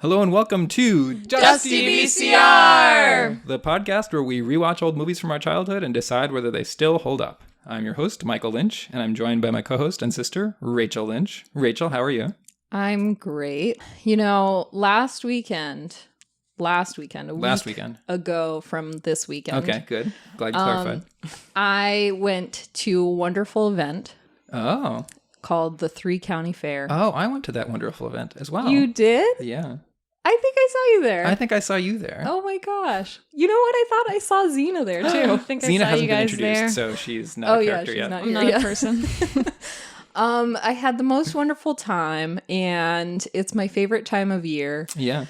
Hello and welcome to Dusty VCR, the podcast where we rewatch old movies from our childhood and decide whether they still hold up. I'm your host, Michael Lynch, and I'm joined by my co-host and sister, Rachel Lynch. Rachel, how are you? I'm great. You know, last weekend, a week ago from this weekend. Okay, good. Glad you clarified. I went to a wonderful event. Oh. Called the 3 County Fair. Oh, I went to that wonderful event as well. You did? Yeah. I think I saw you there. I think I saw you there. Oh my gosh. You know what? I thought I saw Xena there too. I think Xena I saw hasn't you been guys introduced, there. so she's not a character yet. I'm not a person. I had the most wonderful time, and it's my favorite time of year. Yeah.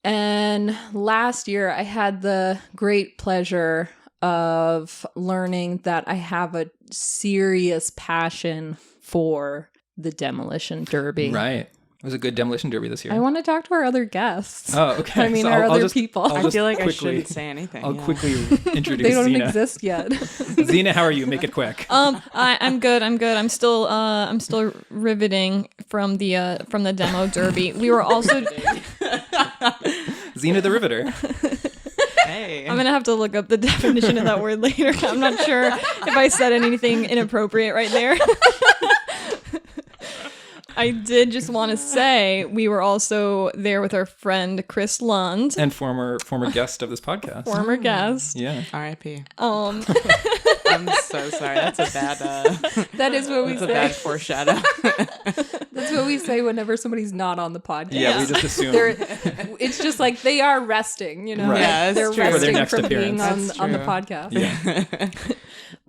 And last year, I had the great pleasure of learning that I have a serious passion for the Demolition Derby. Right. It was a good Demolition Derby this year. I want to talk to our other guests. Oh, okay. I mean, our other people. I feel like I shouldn't say anything. I'll quickly introduce They don't Xena. exist yet. Xena, how are you? Make it quick. I'm good. I'm still riveting from the demo derby. We were also Xena the Riveter. Hey. I'm gonna have to look up the definition of that word later. I'm not sure if I said anything inappropriate right there. I did just want to say we were also there with our friend Chris Lund. And former guest of this podcast. Former guest. Yeah. R.I.P. I'm so sorry. That's a bad. That is what we say. A bad foreshadow. That's what we say whenever somebody's not on the podcast. Yeah, we just assume. It's just like they are resting, you know? Right. Yeah, they're true. resting from being appearance. on the podcast. Yeah.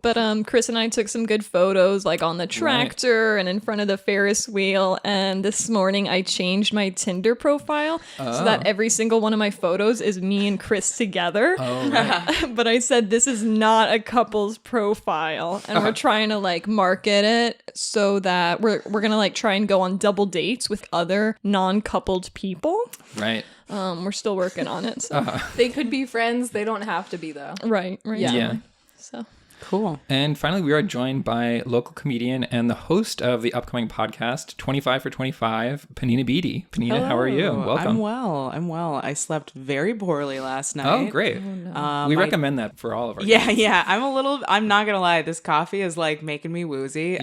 But Chris and I took some good photos, like on the tractor and in front of the Ferris wheel. And this morning I changed my Tinder profile so that every single one of my photos is me and Chris together. Oh, right. But I said this is not a couple's profile, and we're trying to like market it so that we're gonna like try and go on double dates with other non-coupled people. Right. We're still working on it. So. They could be friends. They don't have to be, though. Right. Yeah. So. Cool. And finally, we are joined by local comedian and the host of the upcoming podcast, 25 for 25, Penina Beede. Penina, Hello. how are you? Welcome. I'm well. I slept very poorly last night. Oh, great. We recommend that for all of our guests. Yeah. I'm not going to lie. This coffee is like making me woozy,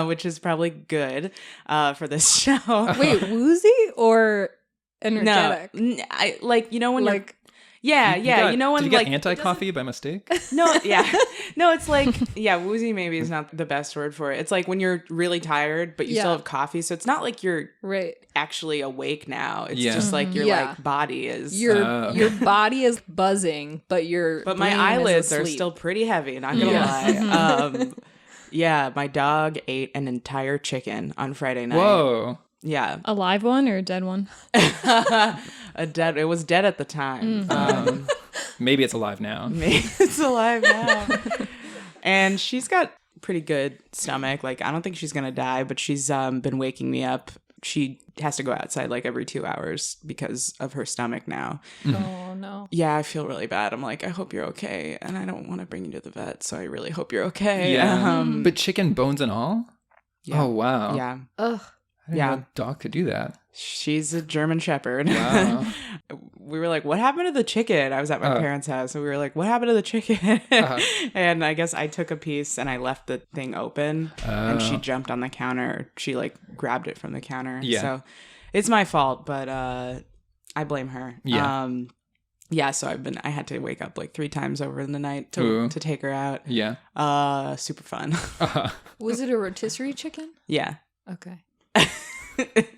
which is probably good for this show. Wait, woozy or energetic? No, I like, you know, when like, you know when did you get like anti-coffee by mistake? No, it's like woozy maybe is not the best word for it. It's like when you're really tired but you still have coffee, so it's not like you're actually awake now. It's just like your like body is your body is buzzing, but my eyelids are still pretty heavy, not gonna lie. My dog ate an entire chicken on Friday night. Whoa. Yeah. A live one or a dead one? It was dead at the time. Maybe it's alive now. Maybe it's alive now. And she's got pretty good stomach. Like, I don't think she's gonna die, but she's been waking me up. She has to go outside like every 2 hours because of her stomach now. Oh no. Yeah, I feel really bad. I'm like, I hope you're okay, and I don't want to bring you to the vet, so I really hope you're okay. Yeah. But chicken bones and all? Yeah. Oh, wow. Yeah. Ugh. I didn't know a dog could do that. She's a German Shepherd. Wow. We were like, what happened to the chicken? I was at my parents' house, and we were like, what happened to the chicken? And I guess I took a piece and I left the thing open, and she jumped on the counter. She like grabbed it from the counter. Yeah. So it's my fault, but I blame her. Yeah. So I had to wake up like 3 times over in the night to take her out. Yeah. Super fun. Was it a rotisserie chicken? Yeah. Okay.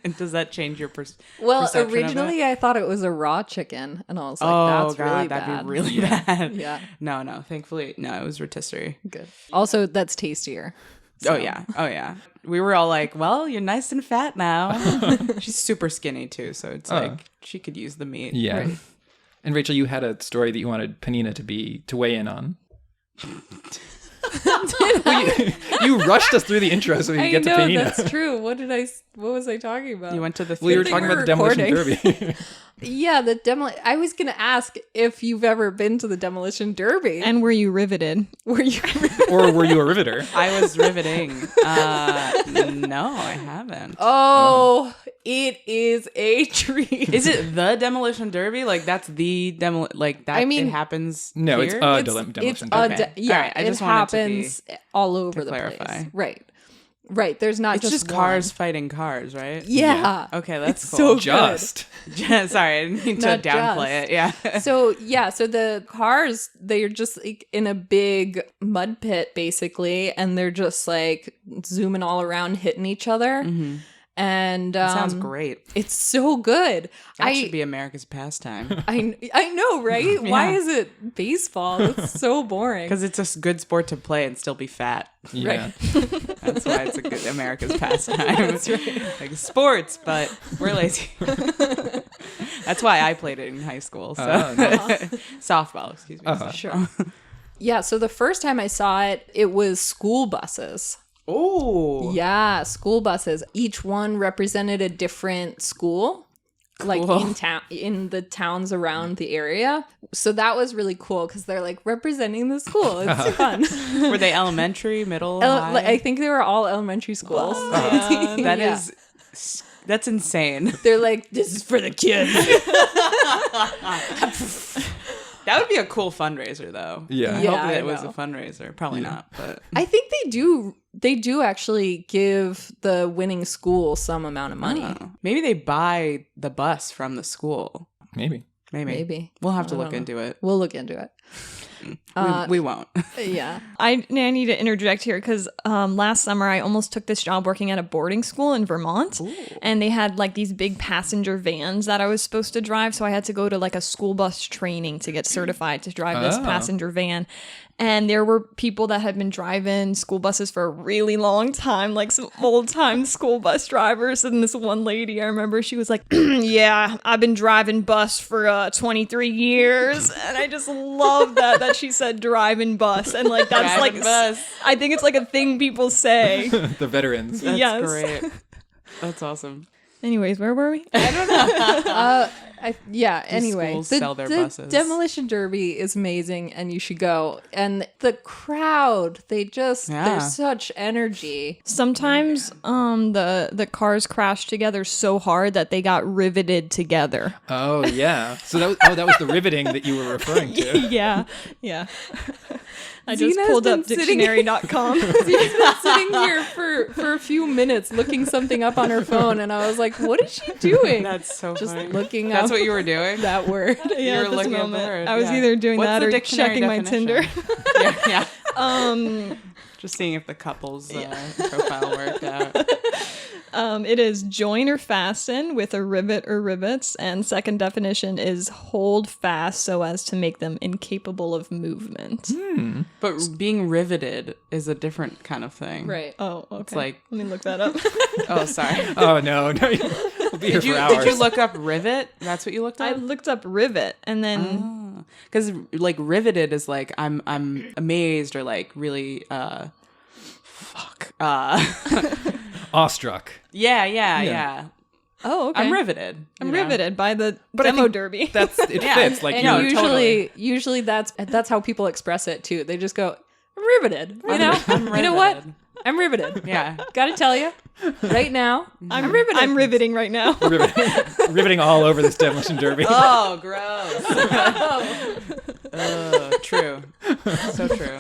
And does that change your perception? Well, of it? originally I thought it was a raw chicken, and I was like, "That's really bad." That'd be really bad. Yeah. No. Thankfully, no. It was rotisserie. Good. Also, that's tastier. So. Oh yeah. We were all like, "Well, you're nice and fat now." She's super skinny too, so it's like she could use the meat. Yeah. Right. And Rachel, you had a story that you wanted Penina to weigh in on. You rushed us through the intro so we could get to Penina. That's true. What was I talking about? You went to the Well, you were theater. talking about the Demolition Derby. Yeah, I was going to ask if you've ever been to the Demolition Derby. And were you riveted? Were you? Or were you a riveter? I was riveting. No, I haven't. Oh, it is a treat. Is it the Demolition Derby? Like that's the like that? I mean, it happens. No, here? it's Demolition Derby. Yeah, All right, I just it wanted to happens all over to the clarify. place. Right. There's not It's just one. cars fighting cars, right? Yeah. Okay, that's It's cool. so Just. Sorry, I didn't mean to Not downplay just. it. Yeah. So the cars, they're just like in a big mud pit basically, and they're just like zooming all around, hitting each other. Mm-hmm. And Sounds great. It's so good. That should be America's pastime. I know, right? Why is it baseball? It's so boring. Because it's a good sport to play and still be fat. Yeah. That's why it's a good America's pastime. That's right. Like sports, but we're lazy. That's why I played it in high school. So softball, excuse me. Uh-huh. Sure. Yeah, so the first time I saw it, it was school buses. Oh. Yeah, school buses. Each one represented a different school, like in the towns around the area. So that was really cool because they're like representing the school. It's fun. Were they elementary, middle, high? I think they were all elementary schools. That's insane. They're like, this is for the kids. That would be a cool fundraiser, though. Yeah. I Yeah, hope that I it was know. a fundraiser. Probably not, but I think they do actually give the winning school some amount of money. Maybe they buy the bus from the school. Maybe. Maybe. We'll have to I look don't into it. We'll look into it. We won't. Yeah. I need to interject here because last summer I almost took this job working at a boarding school in Vermont. Ooh. And they had like these big passenger vans that I was supposed to drive. So I had to go to like a school bus training to get certified to drive this passenger van. And there were people that had been driving school buses for a really long time, like some old time school bus drivers. And this one lady, I remember, she was like, yeah, I've been driving bus for 23 years. And I just love that she said driving bus. And like, that's driving like, bus. I think it's like a thing people say. The veterans. That's Yes. great. That's awesome. Anyways, where were we? I don't know. Anyway, schools sell their buses. Demolition Derby is amazing and you should go. And the crowd, there's such energy. Sometimes the cars crashed together so hard that they got riveted together. Oh, yeah. So that was the riveting that you were referring to. Yeah. I just Zena's pulled been up sitting- dictionary.com. She's been sitting here for a few minutes looking something up on her phone, and I was like, what is she doing? That's so Just funny. looking That's up what you were doing? that word. Yeah, You were at this looking at the moment. word, I was yeah. either doing What's that the or dictionary checking my definition? Tinder. yeah. Just seeing if the couple's profile worked out. It is join or fasten with a rivet or rivets, and second definition is hold fast so as to make them incapable of movement. But being riveted is a different kind of thing. Right. Oh, okay. It's like, Let me look that up. oh, sorry. Oh, no. We'll be here for hours. Did you look up rivet? That's what you looked I up? looked up rivet, and then Because like riveted is like I'm amazed or like really Awestruck. yeah. oh, okay. I'm riveted. I'm you know? riveted by the But I demo think derby. It Yeah. fits. Like And you're usually that's how people express it too. They just go, I'm riveted. You know? I'm You know what? riveted. I'm riveted. Yeah. Gotta tell you, right now, I'm riveted. I'm riveting right now. riveting all over this Demolition Derby. Oh, gross. True. So true.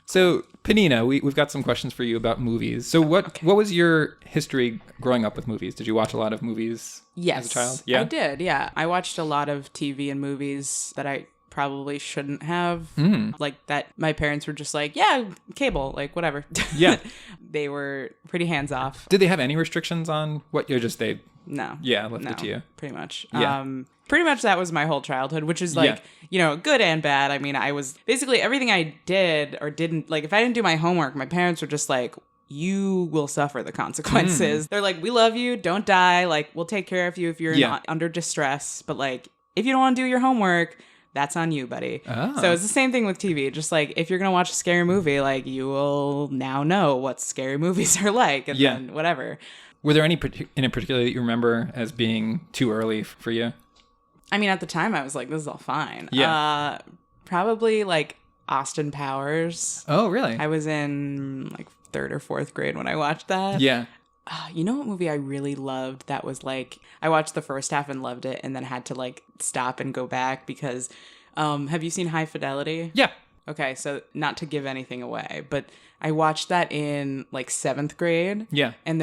So, Penina, we've got some questions for you about movies. So what was your history growing up with movies? Did you watch a lot of movies as a child? Yeah, I did. Yeah. I watched a lot of TV and movies that I probably shouldn't have. Like that my parents were just like, yeah, cable, like whatever. Yeah. They were pretty hands off. Did they have any restrictions on what you're just they? No. Yeah, left it to you. Pretty much. Yeah. Pretty much that was my whole childhood, which is like, good and bad. I mean, I was basically everything I did or didn't, like if I didn't do my homework, my parents were just like, you will suffer the consequences. They're like, we love you. Don't die. Like, we'll take care of you if you're not under distress. But like, if you don't want to do your homework, that's on you, buddy. Oh. So it's the same thing with TV. Just like if you're going to watch a scary movie, like you will now know what scary movies are like and then whatever. Were there any in particular that you remember as being too early for you? I mean, at the time, I was like, this is all fine. Yeah. Probably like Austin Powers. Oh, really? I was in like 3rd or 4th grade when I watched that. Yeah. You know what movie I really loved that was like, I watched the first half and loved it and then had to like stop and go back because, have you seen High Fidelity? Yeah. Okay, so not to give anything away, but I watched that in like 7th grade. Yeah. And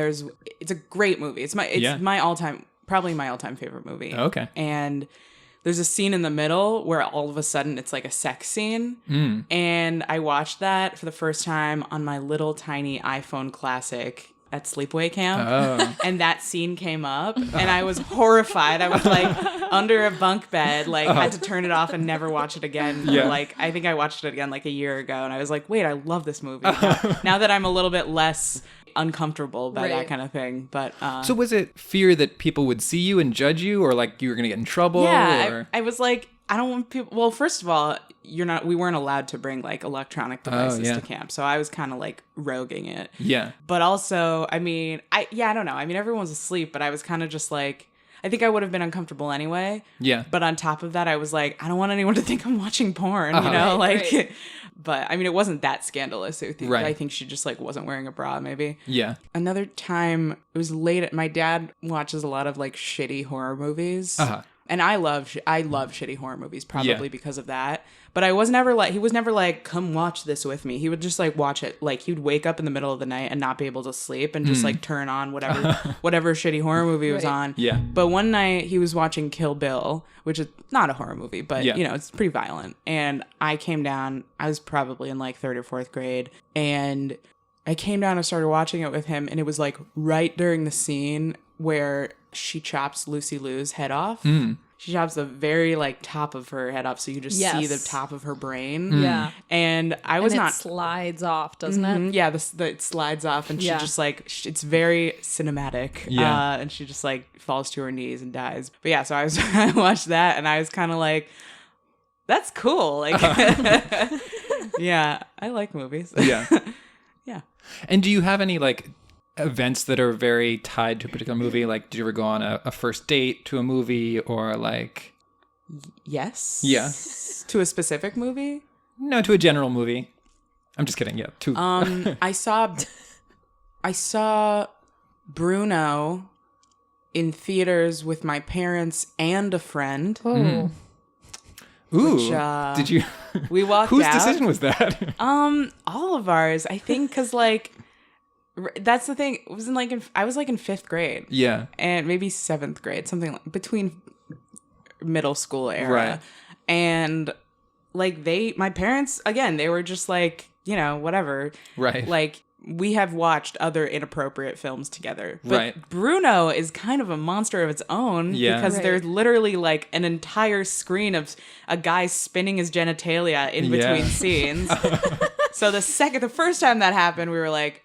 it's a great movie. It's my all-time, probably my all-time favorite movie. Okay. And there's a scene in the middle where all of a sudden it's like a sex scene. And I watched that for the first time on my little tiny iPhone Classic at sleepaway camp. And that scene came up and I was horrified. I was like under a bunk bed, like had to turn it off and never watch it again. Yeah. Like I think I watched it again like a year ago and I was like, wait, I love this movie. Now that I'm a little bit less uncomfortable by that kind of thing. But so was it fear that people would see you and judge you, or like you were gonna get in trouble? Yeah, or... I was like, I don't want people. Well, first of all, we weren't allowed to bring like electronic devices to camp, so I was kind of like roguing it. Yeah. But also, I mean, I don't know. I mean, everyone was asleep, but I was kind of just like, I think I would have been uncomfortable anyway. Yeah. But on top of that, I was like, I don't want anyone to think I'm watching porn, you know, like. But I mean, it wasn't that scandalous. I think she just like wasn't wearing a bra, maybe. Yeah. Another time, it was late. My dad watches a lot of like shitty horror movies. And I love shitty horror movies probably because of that. But he was never like, come watch this with me. He would just like watch it. Like he would wake up in the middle of the night and not be able to sleep and just like turn on whatever shitty horror movie was on. Yeah. But one night he was watching Kill Bill, which is not a horror movie, but you know, it's pretty violent. And I came down, I was probably in like 3rd or 4th grade, and I came down and started watching it with him, and it was like right during the scene where she chops Lucy Liu's head off. She chops the very like top of her head off, so you just see the top of her brain. Yeah. And I was not slides off, doesn't it? Yeah, it slides off, and she just like it's very cinematic. Yeah. And she just like falls to her knees and dies. But yeah, so I watched that, and I was kind of like, that's cool. Like, yeah, I like movies. Yeah. Yeah. And do you have any like events that are very tied to a particular movie? Like, did you ever go on a first date to a movie, or like? Yes. Yeah. To a specific movie? No, to a general movie. I'm just kidding. Yeah. I saw Bruno in theaters with my parents and a friend. Oh. Ooh. Which, did you? We walked Whose out. decision was that? All of ours, I think, because like that's the thing. It was I was like in 5th grade. Yeah. And maybe 7th grade, something like between middle school era. Right. And like my parents, again, they were just like, you know, whatever. Right. Like we have watched other inappropriate films together. But Right. Bruno is kind of a monster of its own because there's literally like an entire screen of a guy spinning his genitalia in between scenes. So the first time that happened, we were like,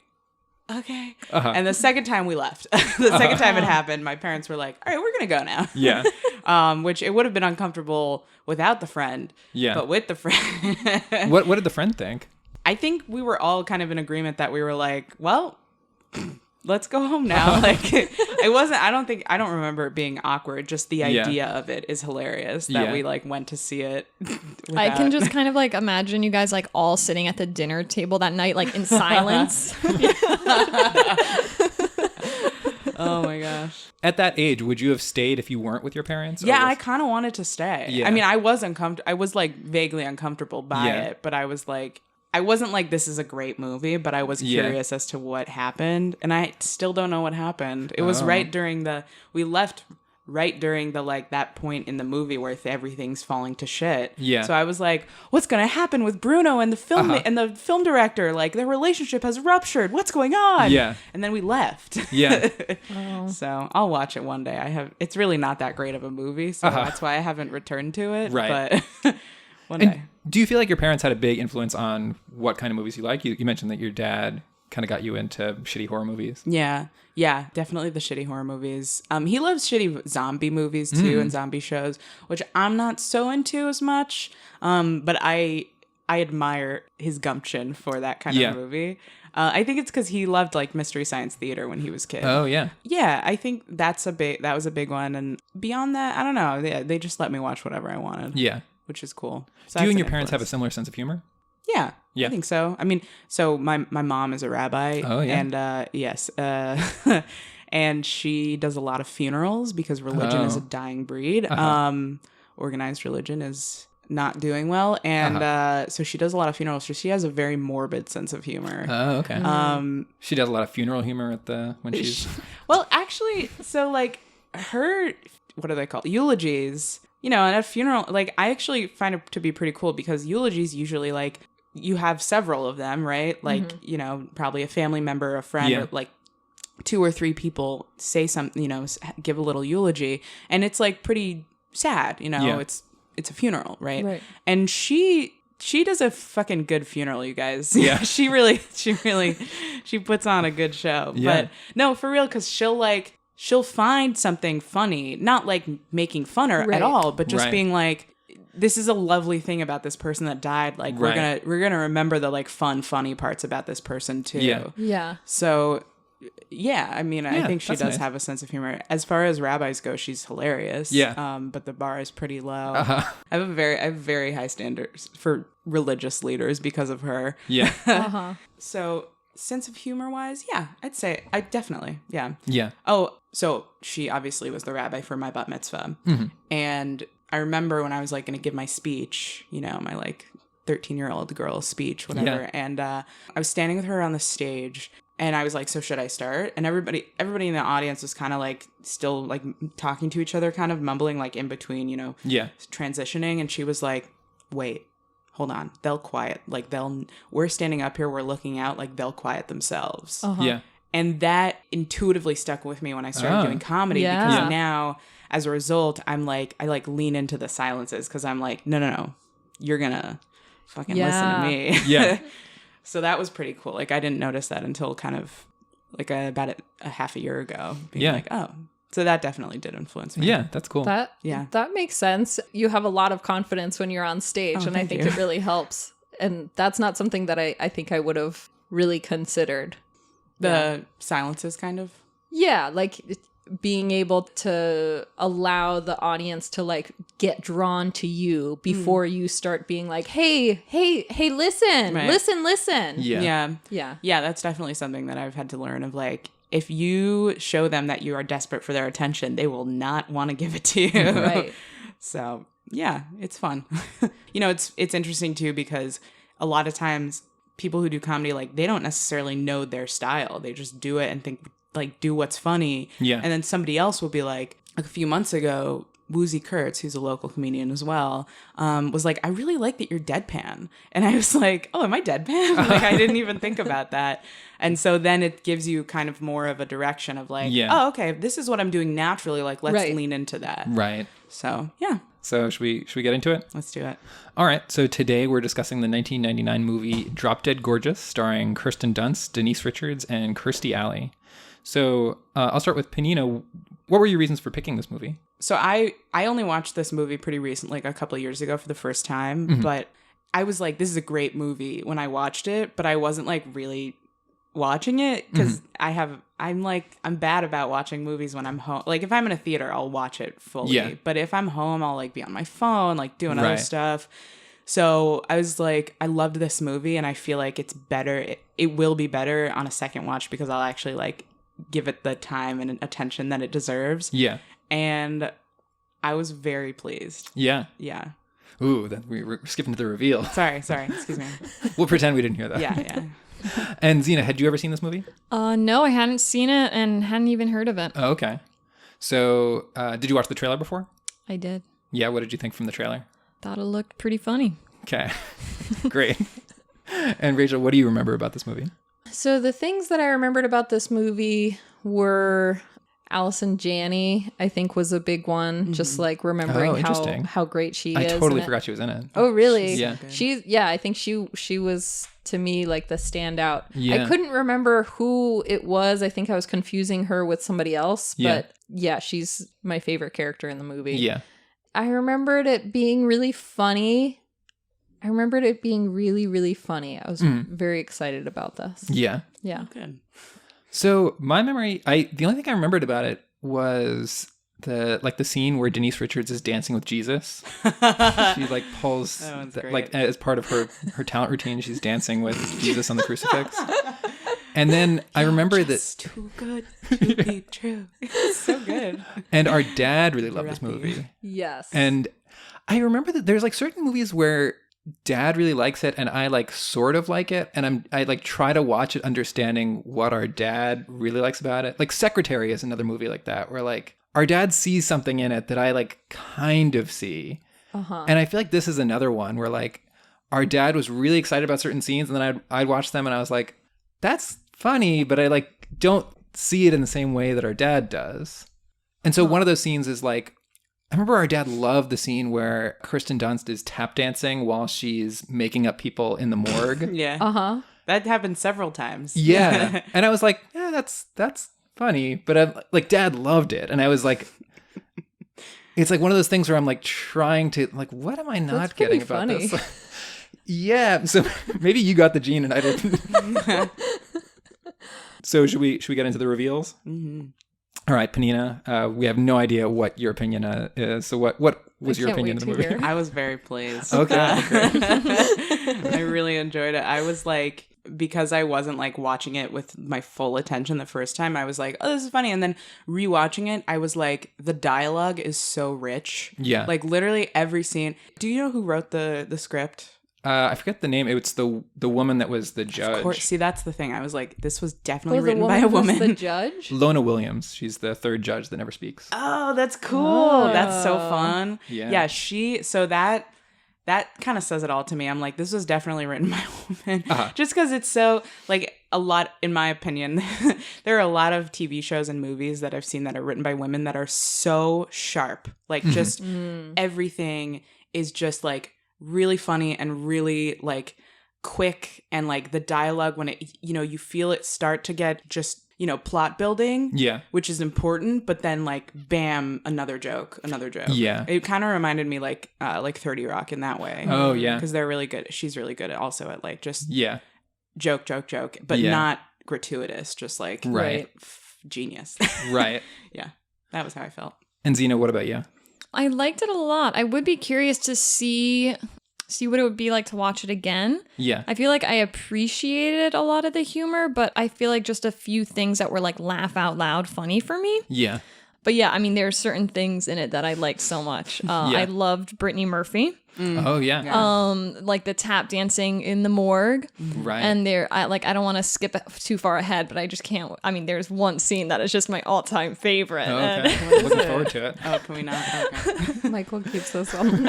okay. And the second time we left. The second time it happened, my parents were like, all right, we're going to go now. Yeah. Which it would have been uncomfortable without the friend. Yeah. But with the friend. What did the friend think? I think we were all kind of in agreement that we were like, well, let's go home now. Like I don't remember it being awkward. Just the idea of it is hilarious that we like went to see it. I can just kind of like imagine you guys like all sitting at the dinner table that night, like in silence. Oh my gosh. At that age, would you have stayed if you weren't with your parents? Yeah, I kind of wanted to stay. Yeah. I mean, I was uncomfortable. I was like vaguely uncomfortable by it, but I was like, I wasn't like, this is a great movie, but I was curious as to what happened. And I still don't know what happened. It was we left right during the, like, that point in the movie where everything's falling to shit. Yeah. So I was like, what's going to happen with Bruno and the film and the film director? Like, their relationship has ruptured. What's going on? Yeah. And then we left. Yeah. So I'll watch it one day. It's really not that great of a movie, so that's why I haven't returned to it. Right. But one day. Do you feel like your parents had a big influence on what kind of movies you like? You mentioned that your dad kind of got you into shitty horror movies. Yeah, definitely the shitty horror movies. He loves shitty zombie movies too and zombie shows, which I'm not so into as much. But I I admire his gumption for that kind of movie. I think it's because he loved like Mystery Science Theater when he was a kid. Oh yeah. Yeah, I think that was a big one. And beyond that, I don't know. They just let me watch whatever I wanted. Yeah. Which is cool. So Do you and your parents have a similar sense of humor? Yeah. Yeah. I think so. I mean, so my mom is a rabbi. Oh yeah. And yes. And she does a lot of funerals because religion is a dying breed. Organized religion is not doing well, and so she does a lot of funerals. So she has a very morbid sense of humor. Oh, okay. She does a lot of funeral humor when she's. Well, actually, so like her, what are they called? Eulogies. You know, at a funeral, like I actually find it to be pretty cool because eulogies usually like you have several of them, right? Like you know, probably a family member, a friend, or like 2 or 3 people say something, you know, give a little eulogy, and it's like pretty sad. You know, it's a funeral, right? And she does a fucking good funeral, you guys. Yeah. she puts on a good show. Yeah. But no, for real, because she'll find something funny, not like making fun or at all, but just being like, this is a lovely thing about this person that died. Like we're gonna remember the like funny parts about this person too. Yeah. So yeah, I mean, I think she does nice. have a sense of humor. As far as rabbis go, she's hilarious. Yeah. But the bar is pretty low. I have very high standards for religious leaders because of her. Yeah. So sense of humor wise, yeah, I'd say definitely. Yeah. Yeah. Oh, so she obviously was the rabbi for my bat mitzvah. And I remember when I was like going to give my speech, you know, my like 13-year-old girl speech, whatever. Yeah. And I was standing with her on the stage. And I was like, so should I start? And everybody in the audience was kind of like still like talking to each other, kind of mumbling like in between, you know, transitioning. And she was like, wait, hold on. They'll quiet. Like we're standing up here. We're looking out. Like they'll quiet themselves. Yeah. And that intuitively stuck with me when I started doing comedy because now as a result, I lean into the silences because I'm like, no, you're going to fucking listen to me. Yeah. So that was pretty cool. Like I didn't notice that until kind of like about a half a year ago. Being like, oh, so that definitely did influence me. Yeah, that's cool. That makes sense. You have a lot of confidence when you're on stage, and I think it really helps. And that's not something that I think I would have really considered. The silences kind of? Yeah, like being able to allow the audience to like get drawn to you before you start being like, hey, listen, listen. Yeah, that's definitely something that I've had to learn of like, if you show them that you are desperate for their attention, they will not want to give it to you. Right. So yeah, it's fun. You know, it's interesting too, because a lot of times people who do comedy, like they don't necessarily know their style. They just do it and think like do what's funny. Yeah. And then somebody else will be like a few months ago, Woozy Kurtz, who's a local comedian as well, was like, I really like that you're deadpan. And I was like, oh, am I deadpan? Like, I didn't even think about that. And so then it gives you kind of more of a direction of like, oh, okay, this is what I'm doing naturally. Like, let's lean into that. Right. So, yeah. So should we get into it? Let's do it. All right. So today we're discussing the 1999 movie Drop Dead Gorgeous, starring Kirsten Dunst, Denise Richards, and Kirstie Alley. So I'll start with Penina. What were your reasons for picking this movie? So I only watched this movie pretty recently, like a couple of years ago for the first time. But I was like, this is a great movie when I watched it, but I wasn't like really watching it because I'm bad about watching movies when I'm home. Like if I'm in a theater, I'll watch it fully. Yeah. But if I'm home, I'll like be on my phone, like doing other stuff. So I was like, I loved this movie and I feel like it's better. It will be better on a second watch because I'll actually like give it the time and attention that it deserves. Yeah. And I was very pleased. Yeah. Yeah. Ooh, we're skipping to the reveal. Sorry. Excuse me. We'll pretend we didn't hear that. Yeah. And Zena, had you ever seen this movie? No, I hadn't seen it and hadn't even heard of it. Oh, okay. So, did you watch the trailer before? I did. Yeah, what did you think from the trailer? Thought it looked pretty funny. Okay. Great. And Rachel, what do you remember about this movie? So the things that I remembered about this movie were Allison Janney, I think, was a big one. Just like remembering how great she is. I totally forgot she was in it. Oh, really? Yeah. I think she was, to me, like the standout. Yeah. I couldn't remember who it was. I think I was confusing her with somebody else. But yeah, she's my favorite character in the movie. Yeah. I remembered it being really funny. I remembered it being really, really funny. I was very excited about this. Yeah. Yeah. Good. So my memory, the only thing I remembered about it was the scene where Denise Richards is dancing with Jesus. She like pulls That one's great. like as part of her talent routine, she's dancing with Jesus on the crucifix. And then I remember It's too good to be true. It's so good. and our dad really loved this Breathy. movie. Yes. And I remember that there's like certain movies where dad really likes it and I like sort of like it, and I like try to watch it understanding what our dad really likes about it. Like Secretary is another movie like that where like our dad sees something in it that I like kind of see. And I feel like this is another one where like our dad was really excited about certain scenes, and then I'd watch them and I was like, that's funny, but I like don't see it in the same way that our dad does. And so one of those scenes is like, I remember our dad loved the scene where Kirsten Dunst is tap dancing while she's making up people in the morgue. Yeah. That happened several times. Yeah. And I was like, yeah, that's funny. But like dad loved it. And I was like, it's like one of those things where I'm like trying to like, what am I not That's getting pretty about funny. this? Yeah. So maybe you got the gene and I didn't. So should we get into the reveals? Mm-hmm. All right, Penina, we have no idea what your opinion is. So what was your can't opinion of wait the to movie? hear. I was very pleased. Okay, I really enjoyed it. I was like, because I wasn't like watching it with my full attention the first time, I was like, oh, this is funny. And then rewatching it, I was like, the dialogue is so rich. Yeah. Like literally every scene. Do you know who wrote the script? I forget the name. It was the woman that was the judge. Of course. See, that's the thing. I was like, this was definitely the written by a was woman. the judge? Lona Williams. She's the third judge that never speaks. Oh, that's cool. That's so fun. Yeah. Yeah, so that kind of says it all to me. I'm like, this was definitely written by a woman. Just because it's so, like, a lot, in my opinion, there are a lot of TV shows and movies that I've seen that are written by women that are so sharp. Like, just everything is just, like, really funny and really, like, quick. And, like, the dialogue, when it, you know, you feel it start to get just, you know, plot building. Yeah. Which is important, but then like bam, another joke. Yeah. It kind of reminded me like 30 Rock in that way. Oh, yeah. Because they're really good. She's really good also at like just Yeah. joke, but Yeah. not gratuitous, just like Right. Genius. Right. Yeah. That was how I felt. And Zena, what about you? I liked it a lot. I would be curious to see what it would be like to watch it again. Yeah. I feel like I appreciated a lot of the humor, but I feel like just a few things that were like laugh out loud funny for me. Yeah. But yeah, I mean, there are certain things in it that I liked so much. I loved Brittany Murphy. Oh, yeah. Like the tap dancing in the morgue. Right. And I don't want to skip too far ahead, but I just can't. I mean, there's one scene that is just my all-time favorite. Oh, And- okay. Looking forward to it. Oh, can we not? Okay. Michael keeps us all in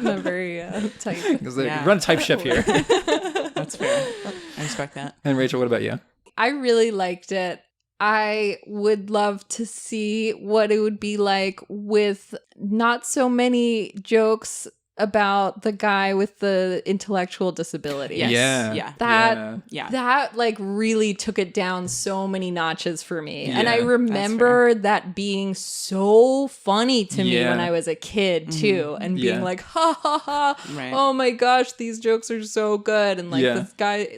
a very tight. Because Yeah. run a type ship here. That's fair. I respect that. And Rachel, what about you? I really liked it. I would love to see what it would be like with not so many jokes about the guy with the intellectual disability. Yes. Yeah. Yeah. Yeah. That like really took it down so many notches for me. And I Yeah, remember that being so funny to me Yeah. when I was a kid too. And being Yeah. like, ha ha ha. Right. Oh my gosh, these jokes are so good. And like Yeah.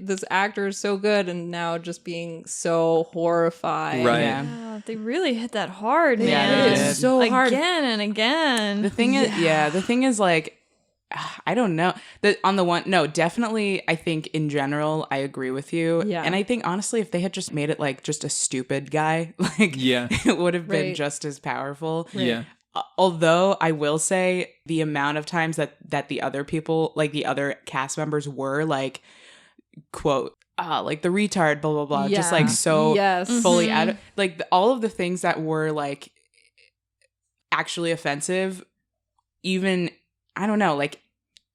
this actor is so good. And now just being so horrified. Right. Yeah. Yeah, they really hit that hard, Yeah, man. they It did. is so hard. Again and again. The thing is like, I don't know. Definitely, I think in general, I agree with you. Yeah. And I think honestly, if they had just made it like just a stupid guy, like Yeah. it would have been Right. just as powerful. Yeah. Although I will say the amount of times that the other people, like the other cast members were like, quote, like the retard, blah, blah, blah. Just Yeah. like so Yes. fully out of, like all of the things that were like actually offensive, even, I don't know, like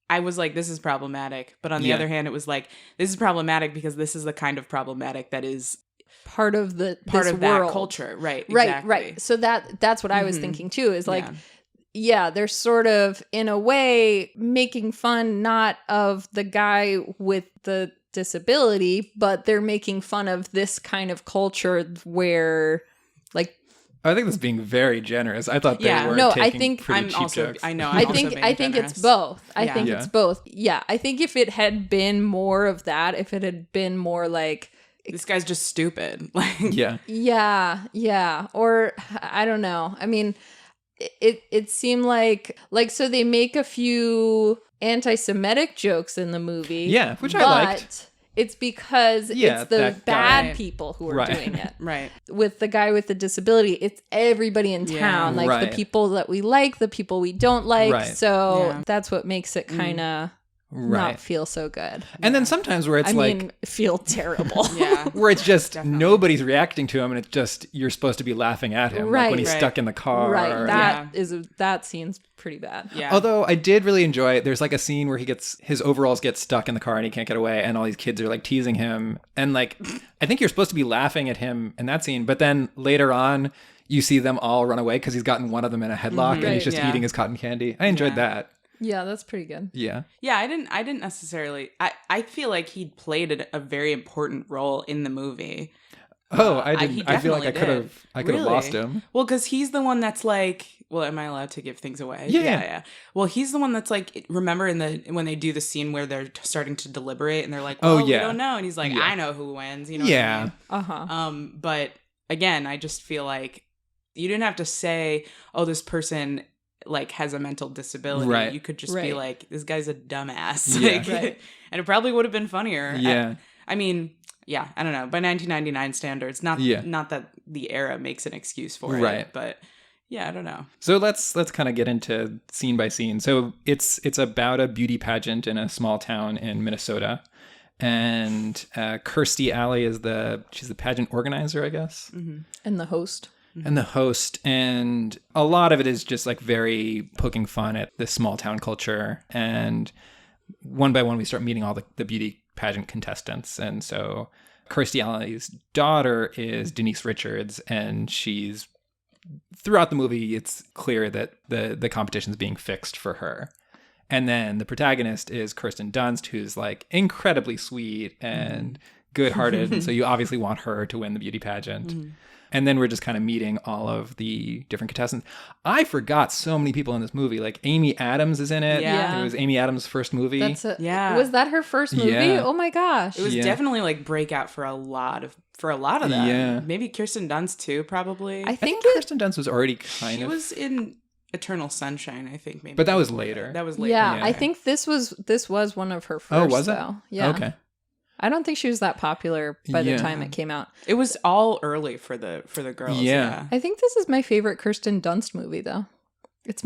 I was like, this is problematic. But on the Yeah. other hand, it was like, this is problematic because this is the kind of problematic that is Part of part this of that world. culture. Right. Right, Exactly. right. So that's what I was Mhm. thinking too, is like, Yeah. yeah, they're sort of in a way making fun not of the guy with the disability, but they're making fun of this kind of culture where like I think this is being very generous. I thought they Yeah. were No, I taking think pretty I'm cheap also, jokes. I know. I think it's both. I think Yeah. it's both. Yeah, I think if it had been more of that, if it had been more like, This guy's just stupid. Like, Yeah. yeah, or I don't know. I mean, it seemed like so they make a few anti-Semitic jokes in the movie. Yeah, which I but liked. it's because Yeah, it's the that guy. bad Right. people who are Right. doing it. right. With the guy with the disability, it's everybody in Yeah. town, like Right. the people that we like, the people we don't like. Right. So Yeah. that's what makes it kind of Right. not feel so good. And then sometimes where it's I like mean, feel terrible. Yeah. where it's just Definitely. nobody's reacting to him and it's just you're supposed to be laughing at him like when he's Right. stuck in the car. Right. Yeah. That scene's pretty bad. Yeah. Although I did really enjoy it. There's like a scene where his overalls get stuck in the car and he can't get away and all these kids are like teasing him. And like, I think you're supposed to be laughing at him in that scene. But then later on, you see them all run away because he's gotten one of them in a headlock and he's Right. just Yeah. eating his cotton candy. I enjoyed Yeah. that. Yeah, that's pretty good. Yeah. Yeah, I didn't necessarily. I feel like he played a very important role in the movie. Oh, I he didn't. I feel like I definitely could have Really? lost him. Well, because he's the one that's like. Well, am I allowed to give things away? Yeah. Well, he's the one that's like. Remember when they do the scene where they're starting to deliberate and they're like, Oh, "Well, yeah. we don't know," and he's like, Yeah. "I know who wins." You know? Yeah. Uh-huh. But again, I just feel like you didn't have to say, "Oh, this person." Like has a mental disability. Right. You could just Right. be like, this guy's a dumbass. Yeah. Like, Right. and it probably would have been funnier. Yeah. I mean, yeah, I don't know. By 1999 standards, not that the era makes an excuse for Right. it, but yeah, I don't know. So let's kind of get into scene by scene. So it's about a beauty pageant in a small town in Minnesota, and Kirstie Alley she's the pageant organizer, I guess, And the host. and the host. And a lot of it is just like very poking fun at this small town culture. And one by one, we start meeting all the beauty pageant contestants. And so Kirstie Alley's daughter is Denise Richards, and she's throughout the movie, it's clear that the competition is being fixed for her. And then the protagonist is Kirsten Dunst, who's like incredibly sweet and good-hearted. And so you obviously want her to win the beauty pageant. And then we're just kind of meeting all of the different contestants. I forgot so many people in this movie. Like Amy Adams is in it. Yeah. It was Amy Adams' first movie. That's it. Yeah. Was that her first movie? Yeah. Oh my gosh. It was Yeah. definitely like breakout for a lot of them. Yeah. Maybe Kirsten Dunst too, probably. I think Kirsten Dunst was already kind she of... was in Eternal Sunshine, I think maybe. But that was before later. That was later. Yeah, Yeah. I think this was one of her first. Oh, was it? Though. Yeah. Okay. I don't think she was that popular by Yeah. the time it came out. It was all early for the girls. Yeah. I think this is my favorite Kirsten Dunst movie, though. It's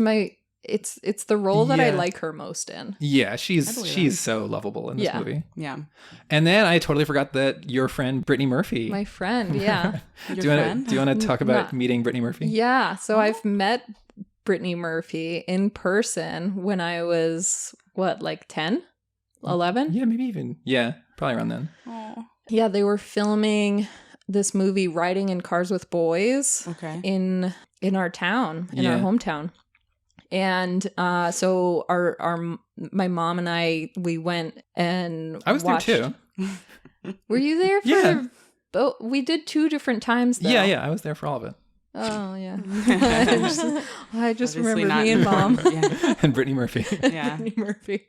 the role that I Yeah. like her most in. Yeah, I she's believe so lovable in this Yeah. movie. Yeah. And then I totally forgot that your friend Brittany Murphy. My friend, yeah, Your do you want friend? to talk about Not- meeting Brittany Murphy? yeah. So Oh. I've met Brittany Murphy in person when I was like 10, 11. Yeah, maybe even. Yeah, probably around then. Aw. Yeah, they were filming this movie, Riding in Cars with Boys, Okay. in our town, in our Yeah. hometown. And so my mom and I, we went and I was watched. there too. Were you there for? Yeah. We did 2 different times though. Yeah, I was there for all of it. Oh yeah. I just Obviously remember not me and mom. Yeah. And Brittany Murphy. Yeah. Brittany Murphy.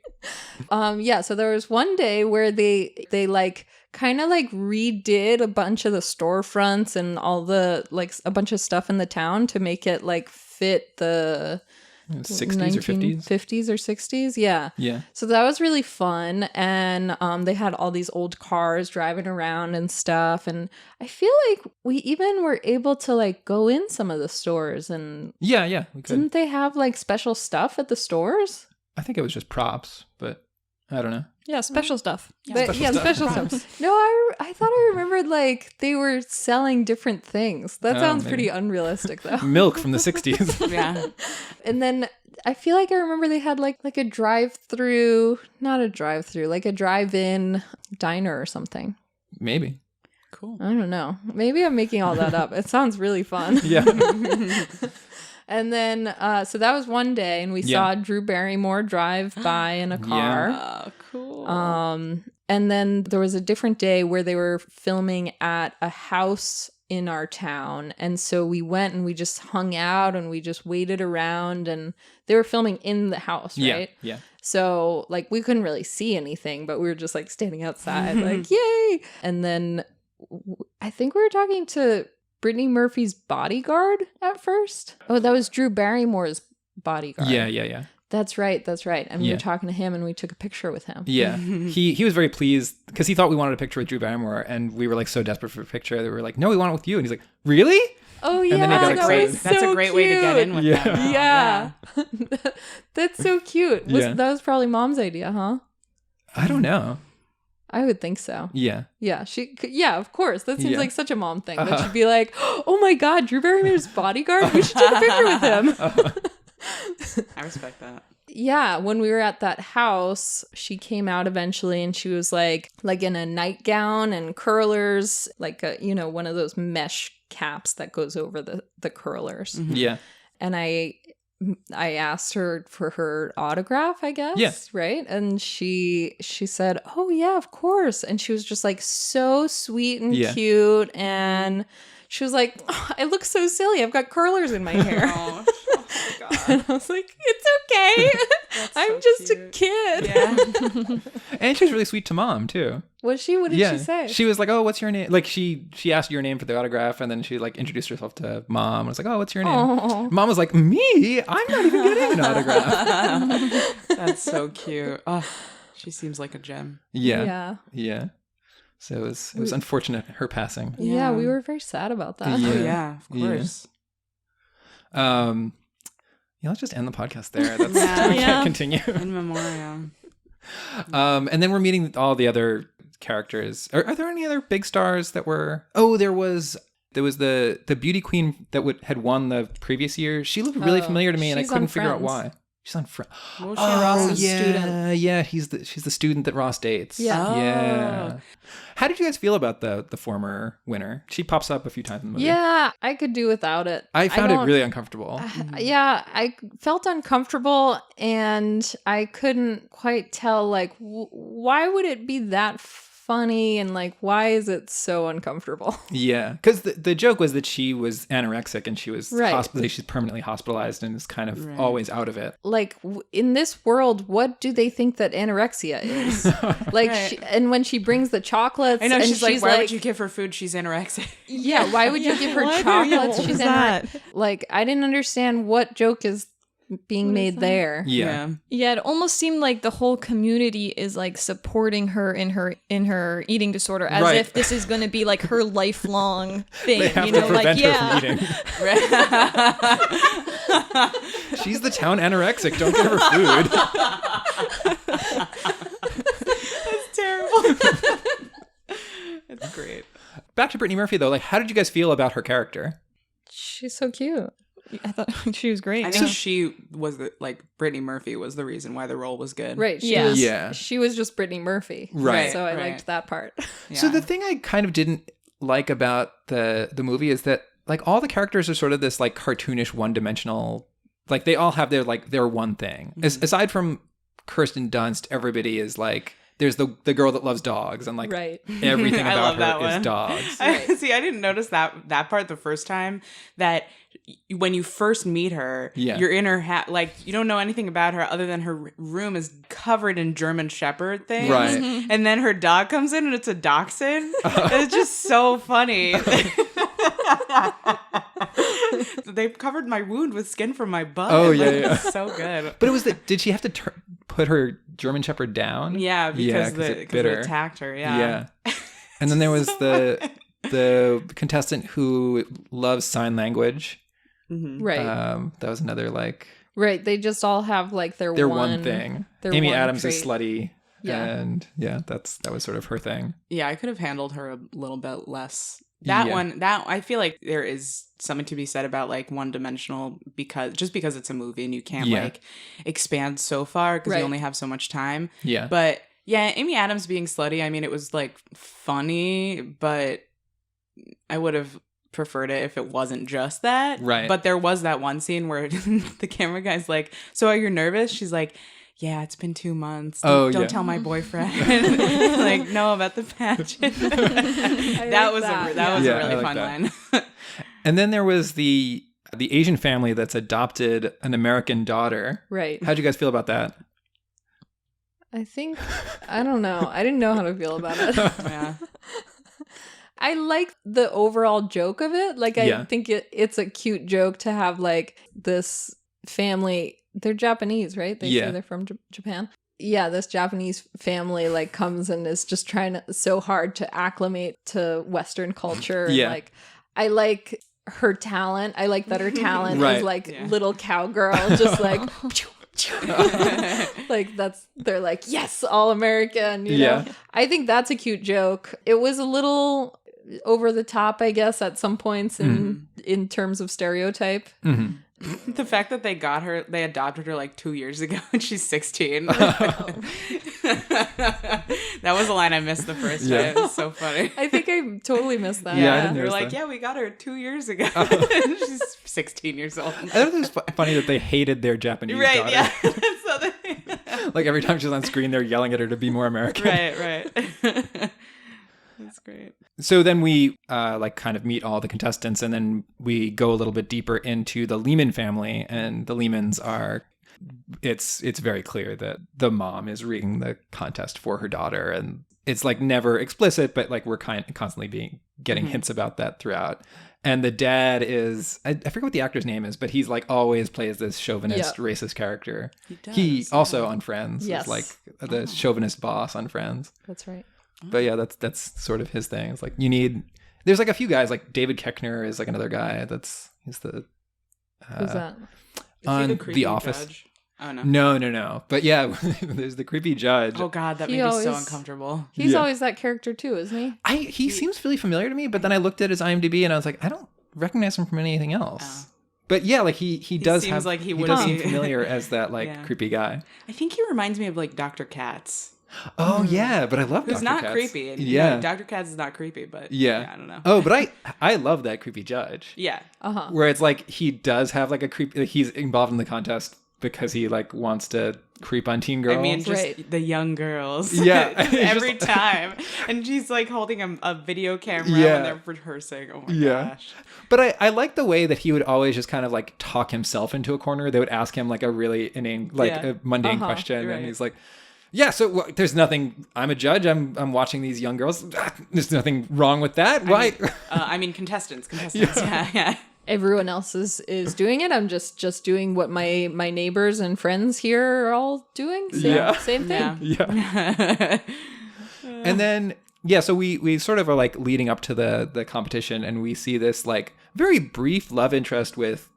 Yeah, so there was one day where they like kind of like redid a bunch of the storefronts and all the like a bunch of stuff in the town to make it like fit the 60s or 50s. 50s or 60s. Yeah. Yeah. So that was really fun. And they had all these old cars driving around and stuff. And I feel like we even were able to like go in some of the stores. And Yeah, we could. didn't they have like special stuff at the stores? I think it was just props, but I don't know. Yeah, special stuff. Special stuff. No, I thought I remembered like they were selling different things. That Oh, sounds maybe. pretty unrealistic though. Milk from the 60s. Yeah. And then I feel like I remember they had like a drive-through, not a drive-through, like a drive-in diner or something. Maybe. Cool. I don't know. Maybe I'm making all that up. It sounds really fun. Yeah. And then, so that was one day, and we Yeah. saw Drew Barrymore drive by in a car. Oh, cool. And then there was a different day where they were filming at a house in our town. And so we went and we just hung out and we just waited around, and they were filming in the house, right? Yeah. So like we couldn't really see anything, but we were just like standing outside like, yay. And then I think we were talking to Brittany Murphy's bodyguard at first. Oh, that was Drew Barrymore's bodyguard. Yeah. That's right. And we Yeah. were talking to him and we took a picture with him. Yeah. He was very pleased because he thought we wanted a picture with Drew Barrymore, and we were like so desperate for a picture that we were like, no, we want it with you. And he's like, really? Oh yeah, then he got that excited. was That's so a great way to get in with Yeah. them. Yeah. That's so cute. Yeah. That was probably Mom's idea, huh? I don't know. I would think so. Yeah. Yeah, yeah, of course. That seems Yeah. like such a mom thing. That she'd be like, oh my God, Drew Barrymore's bodyguard? We should take a picture with him. I respect that. Yeah, when we were at that house, she came out eventually and she was like in a nightgown and curlers, like one of those mesh caps that goes over the curlers. Yeah. And I asked her for her autograph, I guess. Yeah. Right. And she said, oh yeah, of course. And she was just like so sweet and Yeah. cute. And she was like, oh, I look so silly. I've got curlers in my hair. Oh, God. And I was like, it's okay. I'm so just a cute. kid. Yeah. And she was really sweet to Mom too. Was she? What did Yeah. she say? She was like, oh, what's your name? Like she asked your name for the autograph, and then she like introduced herself to Mom. And was like, oh, what's your name? Oh. Mom was like, me? I'm not even getting an autograph. That's so cute. Oh, she seems like a gem. Yeah. Yeah. So it was unfortunate her passing. Yeah, Yeah. we were very sad about that. Yeah. Oh, yeah, of Yeah. course. Yeah, let's just end the podcast there. That's Yeah. we Yeah. can't continue. In memoriam. And then we're meeting all the other characters. Are there any other big stars that were? Oh, there was the beauty queen that had won the previous year. She looked really Oh, familiar to me, and I she's couldn't on figure out Friends. why. She's on Friends. Well, she Oh Ross's yeah, student. yeah. She's the student that Ross dates. Yeah. Oh. Yeah. How did you guys feel about the former winner? She pops up a few times in the movie. Yeah, I could do without it. I found it don't- really uncomfortable. Yeah, I felt uncomfortable and I couldn't quite tell, like, why would it be that funny and, like, why is it so uncomfortable? Yeah, because the joke was that she was anorexic and she was Right. she's permanently hospitalized and is kind of Right. always out of it. Like, in this world, what do they think that anorexia is? Like, Right. and when she brings the chocolates, I know, and she's like, why would you give her food? She's anorexic. Yeah, why would you give her Why? chocolates? What She's was in that? like, I didn't understand what joke is being What is made that? there. Yeah. Yeah, it almost seemed like the whole community is like supporting her in her eating disorder, as Right. if this is going to be like her lifelong thing. They have you to know, prevent like her from eating. She's the town anorexic. Don't give her food. That's terrible. It's great. Back to Brittany Murphy though. Like, how did you guys feel about her character? She's so cute. I thought she was great. I think she was Brittany Murphy was the reason why the role was good. Right. Yeah. She was just Brittany Murphy. Right. So I Right. liked that part. Yeah. So the thing I kind of didn't like about the movie is that like all the characters are sort of this like cartoonish one-dimensional, like they all have their one thing. Aside from Kirsten Dunst, everybody is like there's the girl that loves dogs and like Right. everything I about love that her is one. dogs. See, I didn't notice that part the first time, that when you first meet her, Yeah. you're in her like you don't know anything about her other than her room is covered in German Shepherd things. Right. And then her dog comes in and it's a dachshund. It's just so funny. They covered my wound with skin from my butt. Oh, yeah, Like, yeah. it's so good. But it was did she have to put her German Shepherd down? Yeah, because it bit her. it attacked her. Yeah. And then there was the contestant who loves sign language. Mhm. Right. That was another like Right. They just all have like their one thing. their Amy one Adams trait. is slutty. Yeah. And yeah, that was sort of her thing. Yeah, I could have handled her a little bit less. That Yeah. one, I feel like there is something to be said about like one dimensional because it's a movie and you can't Yeah. like expand so far because Right. you only have so much time. Yeah. But yeah, Amy Adams being slutty, I mean, it was like funny, but I would have preferred it if it wasn't just that. Right. But there was that one scene where the camera guy's like, "So are you nervous?" She's like, yeah, it's been 2 months. Oh, Don't yeah. tell my boyfriend. Like, know about the pageant. That was a Yeah, I really like fun that. line. And then there was the Asian family that's adopted an American daughter. Right. How'd you guys feel about that? I don't know. I didn't know how to feel about it. Yeah. I like the overall joke of it. Like, I Yeah. think it's a cute joke to have, like, this family. They're Japanese, right? They Yeah. say they're from Japan. Yeah, this Japanese family, like, comes and is just trying so hard to acclimate to Western culture. Yeah. And, like, I like her talent. I like that her talent Right. is, like, Yeah. little cowgirl, just, like... like they're like, yes, all American, you know. I think that's a cute joke. It was a little over the top, I guess, at some points in terms of stereotype. Mm-hmm. The fact that they adopted her like 2 years ago and she's 16. That was a line I missed the first time. It was so funny. I think I totally missed that. Yeah, I didn't They're notice like, that. yeah, we got her 2 years ago. She's 16 years old. I thought it was funny that they hated their Japanese Right, daughter. yeah. So they- Like every time she's on screen, they're yelling at her to be more American. right. That's great. So then we like kind of meet all the contestants, and then we go a little bit deeper into the Lehman family, and the Lehmans are. It's very clear that the mom is rigging the contest for her daughter, and it's like never explicit, but like we're constantly getting hints about that throughout. And the dad is I forget what the actor's name is, but he's like always plays this chauvinist, racist character. He does, also on Friends Yes. is like the chauvinist boss on Friends. That's right. But yeah, that's sort of his thing. It's like there's like a few guys, like David Koechner is like another guy he's the Who's that? Is he on creepy The Office. judge? Oh, no. No. But yeah, there's the creepy judge. Oh, God, that He made me so always- uncomfortable. He's Yeah. always that character too, isn't he? He seems really familiar to me, but then I looked at his IMDb and I was like, I don't recognize him from anything else. Oh. But yeah, like he does seems have like he would does be. seem familiar as that like Yeah. creepy guy. I think he reminds me of like Dr. Katz. Oh yeah, but I love Who's Dr. not Katz. creepy. And, Yeah. Dr. Katz is not creepy, but Yeah. I don't know. Oh, but I love that creepy judge. Yeah. Uh-huh. Where it's like he does have like a creep. Like he's involved in the contest because he like wants to creep on teen girls. I mean, just Right. the young girls. Yeah. Just every time. And she's like holding a video camera Yeah. when they're rehearsing. Oh my Yeah. gosh. But I like the way that he would always just kind of like talk himself into a corner. They would ask him like a really inane, like Yeah. a mundane Uh-huh. question, Right. and he's like, "Yeah, so there's nothing. I'm a judge. I'm watching these young girls. There's nothing wrong with that. Why?" I mean, contestants. Yeah. Everyone else is doing it. I'm just doing what my neighbors and friends here are all doing. Same thing. Yeah. Yeah. And then so we sort of are like leading up to the competition, and we see this like very brief love interest with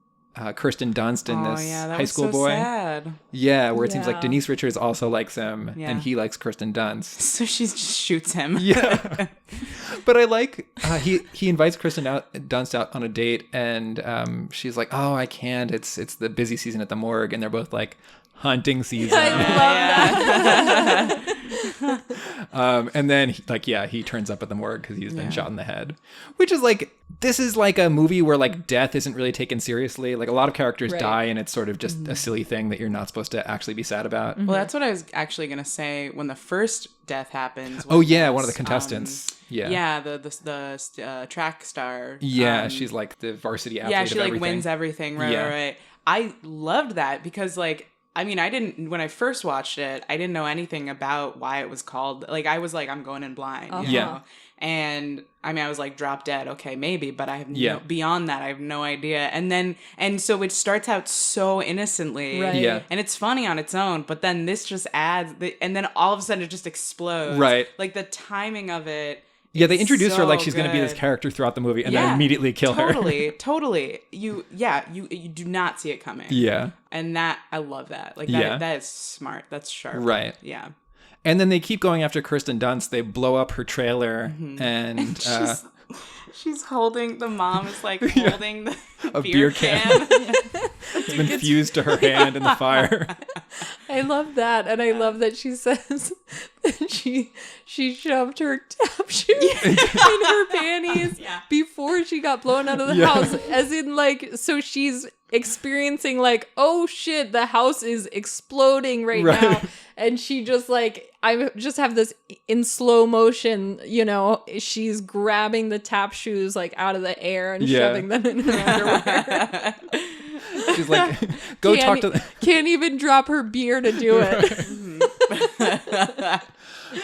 Kirsten Dunst and Oh, this yeah. That high was school so boy. sad. Yeah, where it seems like Yeah. Denise Richards also likes him, Yeah. and he likes Kirsten Dunst. So she just shoots him. Yeah, but I like he invites Kirsten Dunst out on a date, and she's like, "Oh, I can't. It's the busy season at the morgue," and they're both like hunting season. I love that. And then he turns up at the morgue because he's been shot in the head, which is like this is like a movie where like death isn't really taken seriously. Like a lot of characters Right. die, and it's sort of just a silly thing that you're not supposed to actually be sad about. Well, that's what I was actually gonna say when the first death happens. Oh when yeah, it's, one of the contestants. Yeah, the track star. Yeah, she's like the varsity athlete. Yeah, she of like everything. wins everything. Right, Yeah. right. I loved that because like I mean when I first watched it, I didn't know anything about why it was called. Like I was like I'm going in blind. You Yeah. know? And I mean I was like drop dead. Okay, maybe, but I have Yeah. beyond that I have no idea. And so it starts out so innocently. Right. Yeah. And it's funny on its own, but then this just adds, and then all of a sudden it just explodes. Right. Like the timing of it. Yeah, they is introduce her like so she's going to be this good. character throughout the movie, and then Yeah, immediately kill her. Totally. You do not see it coming. Yeah. And that, I love that. Like Yeah. that is smart. That's sharp. Right. Yeah. And then they keep going after Kirsten Dunst. They blow up her trailer, and She's holding, the mom is like holding the a beer can has been fused to her hand in the fire. I love that, and I love that she says that she shoved her tap shoe in her panties Yeah. before she got blown out of the Yeah. house, as in like so she's experiencing like, oh shit, the house is exploding right now. And she just like, I just have this in slow motion, she's grabbing the tap shoes like out of the air and shoving them in her underwear. She's like, go talk to can't even drop her beer to do it.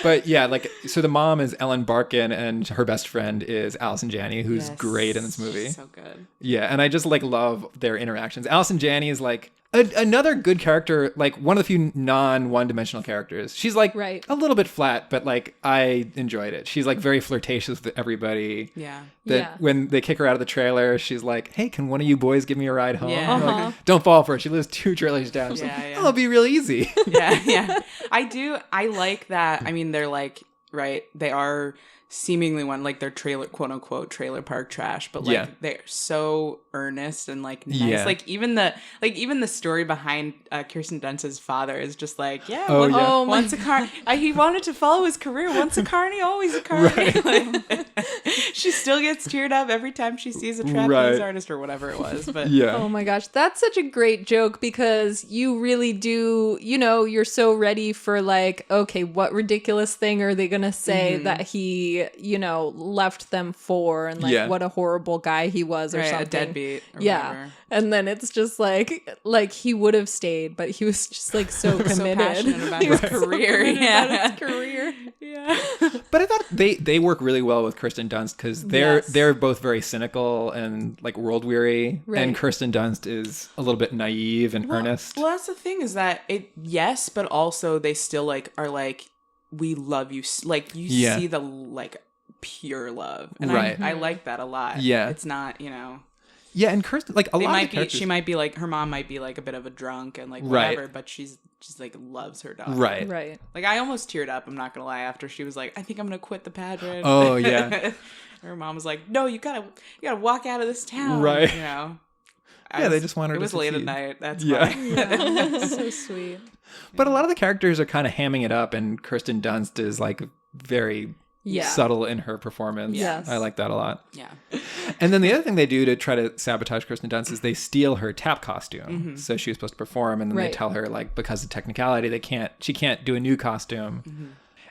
But yeah, like, so the mom is Ellen Barkin and her best friend is Allison Janney, who's great in this movie. So good. Yeah, and I just like love their interactions. Allison Janney is like another good character, like one of the few non-one-dimensional characters. She's like a little bit flat, but like I enjoyed it. She's like very flirtatious with everybody. Yeah. When they kick her out of the trailer, she's like, "Hey, can one of you boys give me a ride home?" Yeah. Like, don't fall for it. She lives 2 trailers down. She's like, "Oh, it'll be real easy." Yeah. I like that. I mean, they're like, right, they are seemingly like they're trailer, quote unquote, trailer park trash, but like they're so earnest and like nice. Like even the story behind Kirsten Dunst's father is just like, once a car, he wanted to follow his career. Once a carny, always a carny. Like, she still gets teared up every time she sees a trapeze artist or whatever it was. But oh my gosh, that's such a great joke because you really do, you're so ready for like, okay, what ridiculous thing are they gonna say that he left them for, and like what a horrible guy he was or something. A deadbeat or whatever. And then it's just like he would have stayed, but he was just like so committed. So passionate about his career. About his career. Yeah. But I thought they work really well with Kirsten Dunst because they're both very cynical and like world weary, and Kirsten Dunst is a little bit naive and earnest. Well, that's the thing is that but also they still like are like, we love you, like you see the like pure love, and I like that a lot. Yeah, it's not Yeah, and Kirsten, like she might be like, her mom might be like a bit of a drunk and like whatever, but she's like loves her daughter. Right. Like I almost teared up, I'm not gonna lie, after she was like, I think I'm gonna quit the pageant. Oh yeah. Her mom was like, no, you gotta walk out of this town. Right. They just wanted. It was late at night. That's why. So sweet. But a lot of the characters are kind of hamming it up, and Kirsten Dunst is like very subtle in her performance. Yes. I like that a lot. Yeah. And then the other thing they do to try to sabotage Kirsten Dunst is they steal her tap costume. Mm-hmm. So she was supposed to perform, and then they tell her like, because of technicality, she can't do a new costume. Mm-hmm.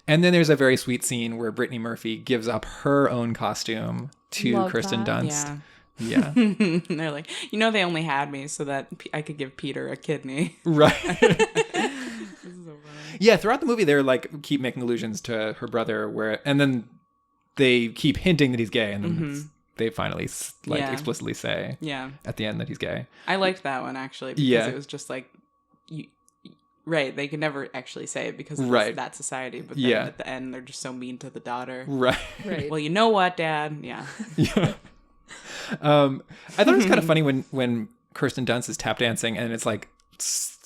And then there's a very sweet scene where Brittany Murphy gives up her own costume to Kirsten Dunst. Yeah. They're like, they only had me so that I could give Peter a kidney. Right. Yeah, throughout the movie, they're like keep making allusions to her brother, and then they keep hinting that he's gay, and then they finally explicitly say at the end that he's gay. I liked that one actually because it was just like, they could never actually say it because of that society, but then at the end they're just so mean to the daughter. Right. Well, you know what, Dad? Yeah. Yeah. I thought it was kind of funny when Kirsten Dunst is tap dancing, and it's like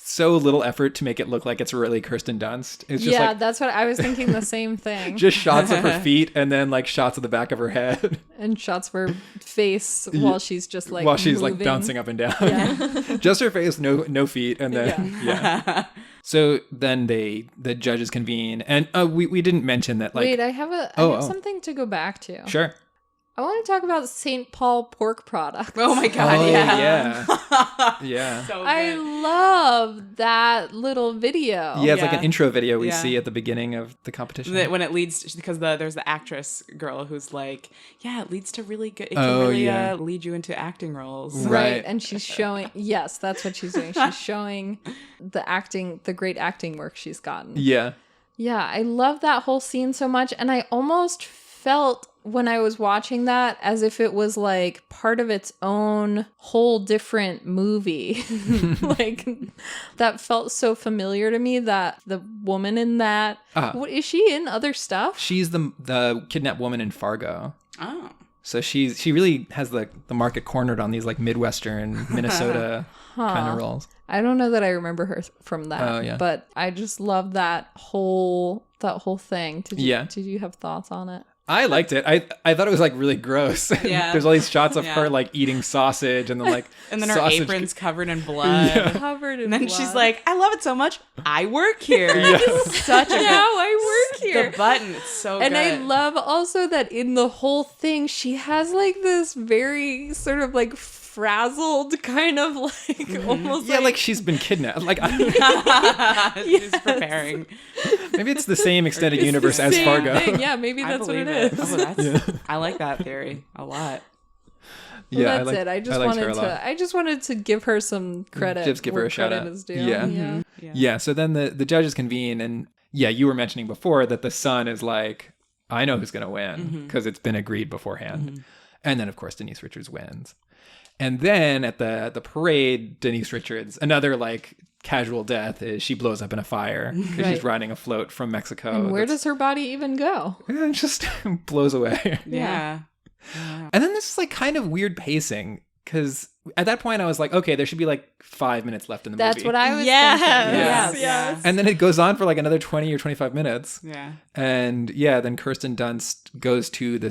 so little effort to make it look like it's really Kirsten Dunst. It's just like, that's what I was thinking. The same thing. Just shots of her feet, and then like shots of the back of her head, and shots of her face while she's just like moving. Like bouncing up and down. Just her face, no feet, and then So then the judges convene, and we didn't mention that. Like, wait, I have something to go back to. Sure. I want to talk about St. Paul pork products. Oh my God, yeah. Yeah. So good. I love that little video. Yeah, it's like an intro video we see at the beginning of the competition. When it leads, because there's the actress girl who's like, it leads to really good, it can really lead you into acting roles. Right. And she's showing, yes, that's what she's doing. She's showing the great acting work she's gotten. Yeah. Yeah, I love that whole scene so much. And I almost felt when I was watching that as if it was like part of its own whole different movie. Like that felt so familiar to me, that the woman in that, is she in other stuff? She's the kidnapped woman in Fargo. Oh. So she really has the market cornered on these like Midwestern Minnesota kind of roles. I don't know that I remember her from that, but I just love that whole thing. Did you have thoughts on it? I liked it. I thought it was like really gross. Yeah. There's all these shots of her like eating sausage, and then like and then her apron's covered in blood. Covered in and then blood. she's like, I love it so much. I work here. Such a I work here. The button, it's so and good. I love also that in the whole thing she has like this very sort of like frazzled, kind of like almost Yeah, like she's been kidnapped. Like, She's preparing. maybe it's the same extended universe as same Fargo. thing. Yeah, maybe I that's what it believe is. Oh, I like that theory a lot. Well, that's it. I just liked her a wanted lot. to. I just wanted to give her some credit. Just give her where a shout credit out. is due. Yeah. Yeah. So then the judges convene, and you were mentioning before that the son is like, I know who's going to win because it's been agreed beforehand. And then, of course, Denise Richards wins. And then at the parade, Denise Richards, another like casual death is she blows up in a fire because she's riding a float from Mexico. And where does her body even go? It just blows away. Yeah. And then this is like kind of weird pacing because at that point I was like, okay, there should be like 5 minutes left in the movie. That's what I was Yes. thinking. Yes. Yes. And then it goes on for like another 20 or 25 minutes. Yeah. And then Kirsten Dunst goes to the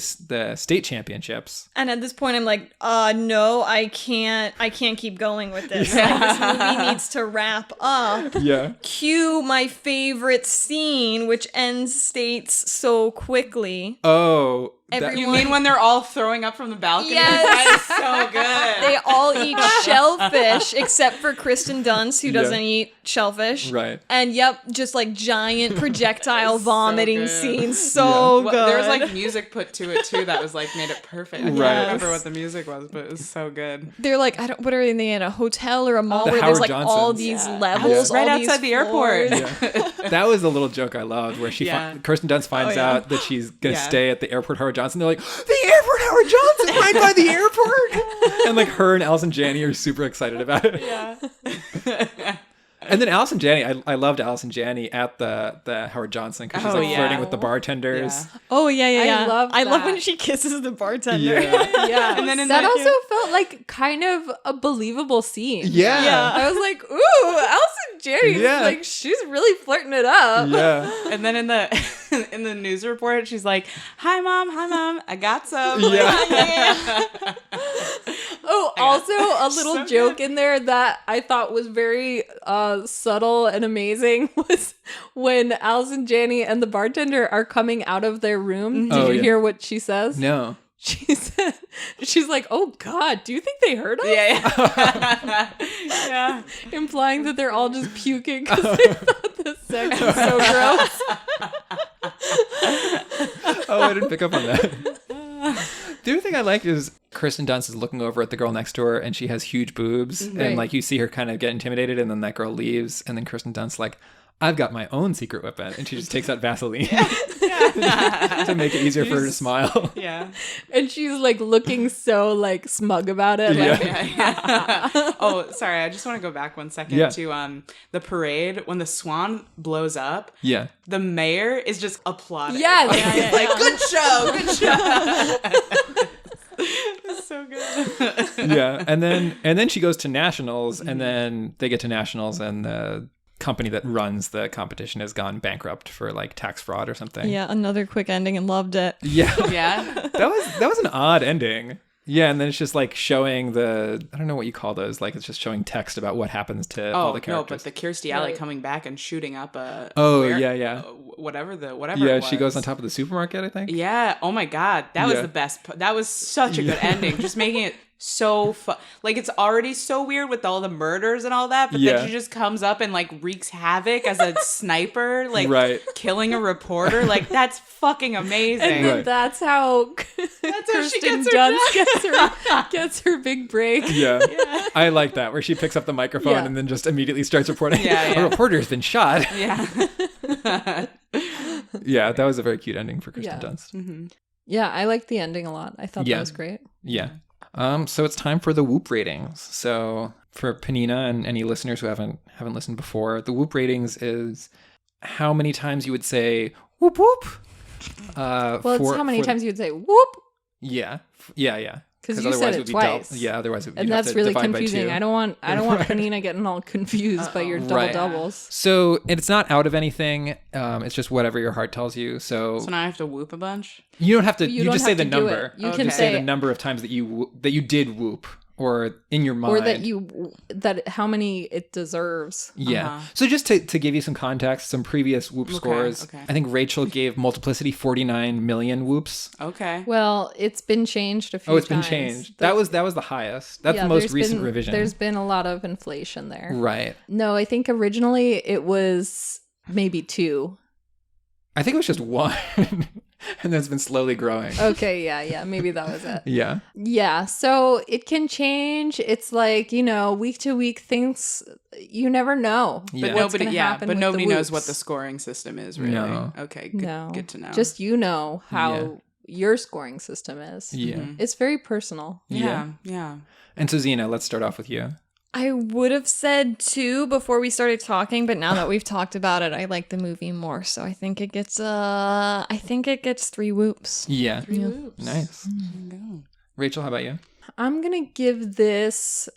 state championships. And at this point, I'm like, no, I can't keep going with this. Like, this movie needs to wrap up. Yeah. Cue my favorite scene, which ends states so quickly. Oh. You mean when they're all throwing up from the balcony? Yes. That is so good. They all eat shellfish, except for Kristen Dunst, who doesn't eat shellfish. Right. And just like giant projectile So vomiting good. scenes. So good. There was like music put to it too that was like made it perfect. I can't Right. remember what the music was, but it was so good. They're like, what are they in a hotel or a mall The where Howard there's like all Johnsons. these Yeah. levels, Right all these outside the airport. floors. That was a little joke I loved where Kirsten Dunst finds out that she's going to stay at the airport Howard Johnson. They're like, the airport Howard Johnson right by the airport. And like her and Allison Janney are super excited about it. Yeah. And then Allison Janney, I loved Allison Janney at the Howard Johnson because she's Oh, like yeah. flirting with the bartenders. Yeah. Oh yeah. I love I love that. when she kisses the bartender. Yeah. Yeah. And then in that the- also felt like kind of a believable scene. Yeah. Yeah. I was like, ooh, Allison Janney's Yeah. like, she's really flirting it up. Yeah. And then in the news report, she's like, "Hi mom, I got some." Yeah. Oh, also a little So joke good. in there that I thought was very subtle and amazing was when Allison Janney and the bartender are coming out of their room. Did Oh, you yeah. hear what she says? No. She said, she's like, "Oh God, do you think they heard us?" Yeah. Yeah. Implying that they're all just puking because they thought the sex was so gross. Oh, I didn't pick up on that. The other thing I like is Kirsten Dunst is looking over at the girl next door and she has huge boobs. Right. And like you see her kind of get intimidated and then that girl leaves. And then Kirsten Dunst like, I've got my own secret weapon. And she just takes out Vaseline to make it easier for her to smile. Yeah. And she's like looking so like smug about it. Yeah. Like, Yeah. Oh, sorry. I just want to go back 1 second to the parade when the swan blows up. Yeah. The mayor is just applauding. Yes. Like, good show. It's so good. Yeah. And then she goes to nationals and then they get to nationals and the company that runs the competition has gone bankrupt for like tax fraud or something. Yeah, another quick ending and loved it. Yeah. Yeah. That was an odd ending. Yeah, and then it's just like showing I don't know what you call those, like it's just showing text about what happens to all the No, characters. but the Kirstie Alley Right. coming back and shooting up a yeah. whatever Yeah, it she goes was. on top of the supermarket, I think. Yeah. Oh my God, that was Yeah. the best. That was such a good ending. Just making it so fun. Like it's already so weird with all the murders and all that, but Yeah. then she just comes up and like wreaks havoc as a sniper, like Right. killing a reporter. Like that's fucking amazing. and then Right. that's how how she Kirsten gets her Dunst gets her big break. Yeah. I like that, where she picks up the microphone Yeah. and then just immediately starts reporting. Yeah. A reporter has been shot. Yeah. Yeah, that was a very cute ending for Kirsten Yeah. Dunst. Yeah, I liked the ending a lot. I thought Yeah. that was great. Yeah. So it's time for the Whoop ratings. So for Penina and any listeners who haven't listened before, the Whoop ratings is how many times you would say whoop whoop. Well, it's how many times you would say whoop, Yeah. Yeah. because you said it twice. Yeah, otherwise it would And have that's to really divide by confusing. two. I don't want Penina getting all confused by your double Right. doubles. So it's not out of anything. It's just whatever your heart tells you. So So now I have to whoop a bunch. you don't have to. You You don't just say have the to do number. it. You Okay. can Just say say the number of times that you did whoop. or in your mind. Or that how many it deserves. Yeah. So just to give you some context, some previous Whoop scores, okay. I think Rachel gave Multiplicity 49 million whoops. Okay. Well, it's been changed a few times. Oh, it's been changed. That was the highest. That's the most recent revision. There's been a lot of inflation there. Right. No, I think originally it was maybe 2. I think it was just 1. And then it's been slowly growing. Okay, yeah, maybe that was it. Yeah. Yeah, so it can change. It's like, week to week things, you never know. Yeah. But nobody knows what the scoring system is, really. No. Okay, No. good to know. Just how your scoring system is. Yeah. It's very personal. Yeah. And so, Zena, let's start off with you. I would have said 2 before we started talking, but now that we've talked about it, I like the movie more. So I think it gets 3 whoops. Yeah. 3 whoops. Nice. Rachel, how about you? I'm going to give this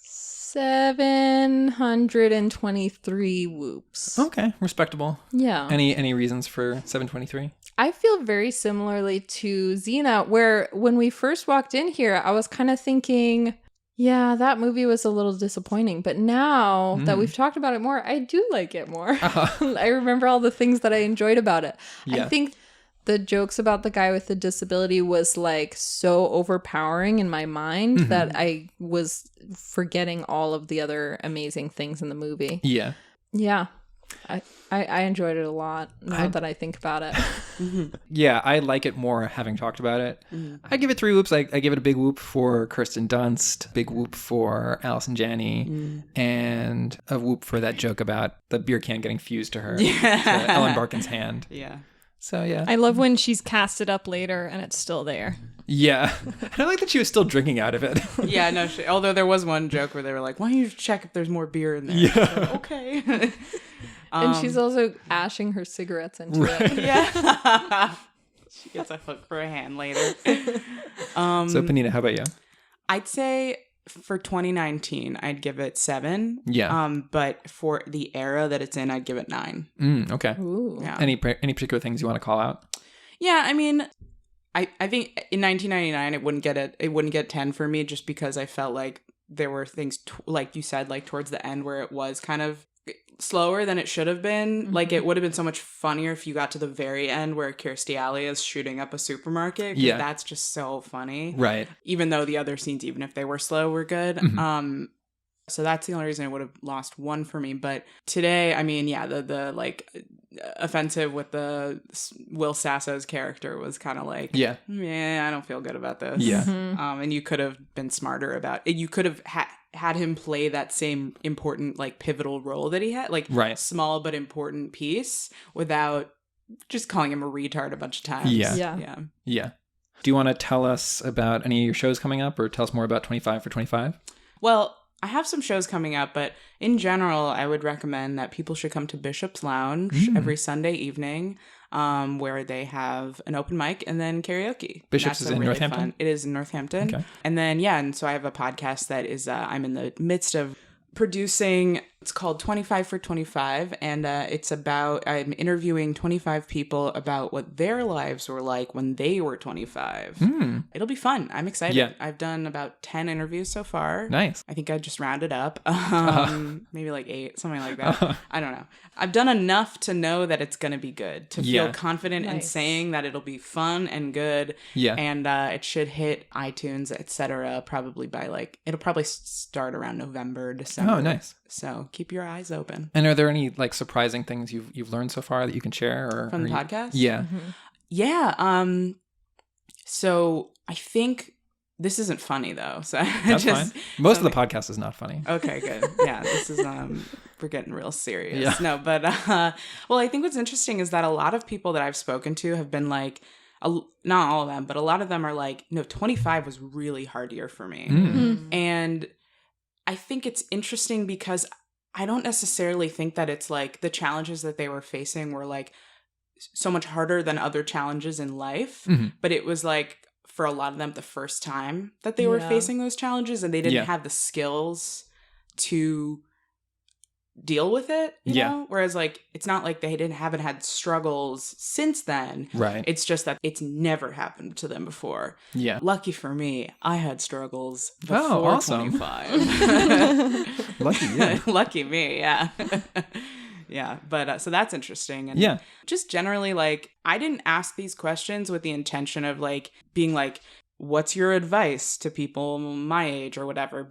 723 whoops. Okay, respectable. Yeah. Any reasons for 723? I feel very similarly to Zena, where when we first walked in here, I was kind of thinking, yeah, that movie was a little disappointing. But now that we've talked about it more, I do like it more. I remember all the things that I enjoyed about it. Yeah. I think the jokes about the guy with the disability was like so overpowering in my mind that I was forgetting all of the other amazing things in the movie. Yeah. Yeah. I enjoyed it a lot now that I think about it. Yeah, I like it more having talked about it. I give it 3 whoops. I give it a big whoop for Kirsten Dunst, big whoop for Allison Janney, and a whoop for that joke about the beer can getting fused to her, to Ellen Barkin's hand. Yeah. So, yeah. I love when she's cast it up later and it's still there. Yeah. And I like that she was still drinking out of it. Yeah, no, although there was one joke where they were like, why don't you check if there's more beer in there? Yeah. Like, okay. And she's also ashing her cigarettes into it. Yeah. She gets a hook for a hand later. So, Penina, how about you? I'd say for 2019, I'd give it 7. Yeah. But for the era that it's in, I'd give it 9. Okay. Ooh. Yeah. Any particular things you want to call out? Yeah, I mean, I think in 1999 it wouldn't get 10 for me just because I felt like there were things like you said, like towards the end where it was kind of slower than it should have been. Like it would have been so much funnier if you got to the very end where Kirstie Alley is shooting up a supermarket. Yeah, that's just so funny. Right. Even though the other scenes, even if they were slow, were good. So that's the only reason it would have lost 1 for me. But today, I mean, yeah, the like offensive with the Will Sasso's character was kind of like, yeah, I don't feel good about this. Yeah. And you could have been smarter about it. You could have had him play that same important, like pivotal role that he had, like small but important piece without just calling him a retard a bunch of times. Yeah. Do you want to tell us about any of your shows coming up or tell us more about 25 for 25? Well, I have some shows coming up, but in general, I would recommend that people should come to Bishop's Lounge every Sunday evening, where they have an open mic and then karaoke. Bishop's is in Northampton? It is in Northampton. Okay. And then, and so I have a podcast that is, I'm in the midst of producing. It's called 25 for 25, and it's about, I'm interviewing 25 people about what their lives were like when they were 25. It'll be fun. I'm excited. Yeah. I've done about 10 interviews so far. Nice. I think I just rounded up. Maybe like 8, something like that. I don't know. I've done enough to know that it's going to be to feel confident in saying that it'll be fun and good. Yeah. And it should hit iTunes, etc. probably by it'll probably start around November, December. Oh, nice. So keep your eyes open. And are there any surprising things you've learned so far that you can share? Or from the podcast? Yeah. Mm-hmm. Yeah. So I think this isn't funny though. So that's fine. Most of the podcast is not funny. Okay, good. Yeah, this is we're getting real serious. Yeah. No, but well, I think what's interesting is that a lot of people that I've spoken to have been like, not all of them, but a lot of them are like, no, 25 was really hard year for me. And I think it's interesting because I don't necessarily think that it's like the challenges that they were facing were like so much harder than other challenges in life, but it was like for a lot of them the first time that they were facing those challenges and they didn't have the skills to deal with it, you Yeah. know? Whereas like it's not like they haven't had struggles since then. Right. It's just that it's never happened to them before. Yeah. Lucky for me, I had struggles before Oh, awesome. 25. Lucky you. Lucky me, yeah. Yeah, but so that's interesting. And Yeah. just generally, like, I didn't ask these questions with the intention of like being like, what's your advice to people my age or whatever?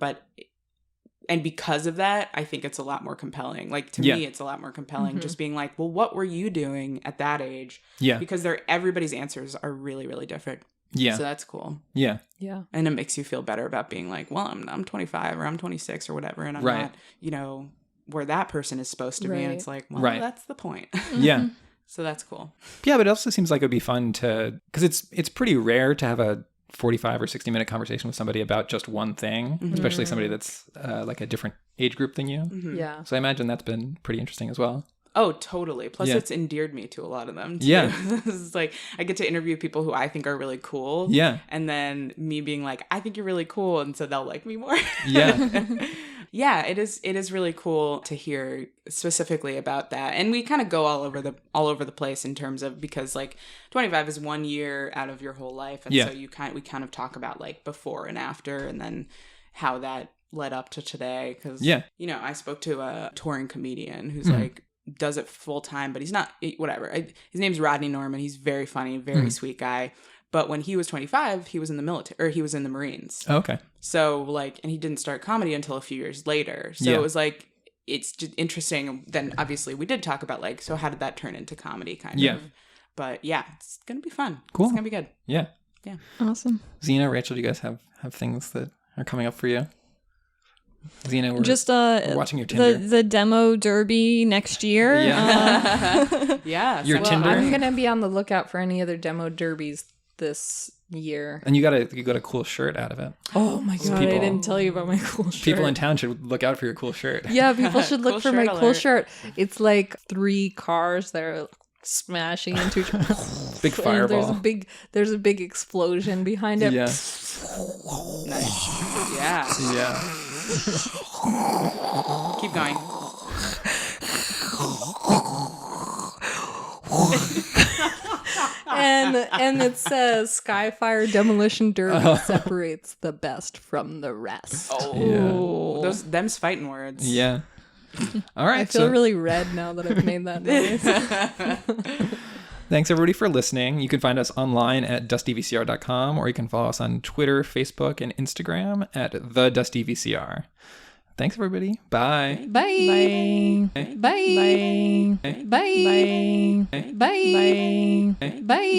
And because of that, I think it's a lot more compelling. Like, to Yeah. me, it's a lot more compelling just being like, well, what were you doing at that age? Yeah. Because everybody's answers are really, really different. Yeah. So that's cool. Yeah. Yeah. And it makes you feel better about being like, well, I'm 25 or I'm 26 or whatever. And I'm Right. not, you know, where that person is supposed to be. And Right. it's like, well, Right. that's the point. Yeah. So that's cool. Yeah, but it also seems like it would be fun to, because it's pretty rare to have a 45 or 60-minute conversation with somebody about just one thing, especially somebody that's like a different age group than you. Yeah. So I imagine that's been pretty interesting as well. Oh, totally. Plus, Yeah. it's endeared me to a lot of them, too. Yeah. It's like, I get to interview people who I think are really cool. Yeah. And then me being like, I think you're really cool. And so they'll like me more. Yeah. Yeah, it is really cool to hear specifically about that. And we kind of go all over the place in terms of, because like 25 is 1 year out of your whole life. And Yeah. so we kind of talk about like before and after, and then how that led up to today. Because, Yeah. you know, I spoke to a touring comedian who's like, does it full time, but he's not, whatever. His name's Rodney Norman. He's very funny, very sweet guy. But when he was 25, he was in the military, or he was in the Marines. Okay. So like, and he didn't start comedy until a few years later. So Yeah. it was like, it's just interesting. Then obviously we did talk about like, so how did that turn into comedy kind Yeah. of? But yeah, it's going to be fun. Cool. It's going to be good. Yeah. Awesome. Xena, Rachel, do you guys have things that are coming up for you? Xena, we're Just we're watching your Tinder. the demo derby next year. Yeah. Yeah. Your so- Well, Tinder? I'm gonna be on the lookout for any other demo derbies this year. And you got a cool shirt out of it. Oh my god! people- I didn't tell you about my cool shirt. People in town should look out for your cool shirt. Yeah, people should look Cool for my shirt cool alert. shirt. It's like 3 cars that are smashing into each other. Big And fireball. there's a big explosion behind it. Yeah. Nice. Yeah. Yeah. Keep going. And it says Skyfire Demolition Derby separates the best from the rest. Oh, them's fighting words. Yeah. All right. I feel really red now that I've made that noise. Thanks everybody for listening. You can find us online at dustydvcr.com, or you can follow us on Twitter, Facebook, and Instagram at the DustyVCR. Thanks everybody. Bye. Bye. Bye. Bye. Bye. Bye. Bye. Bye. Bye. Bye.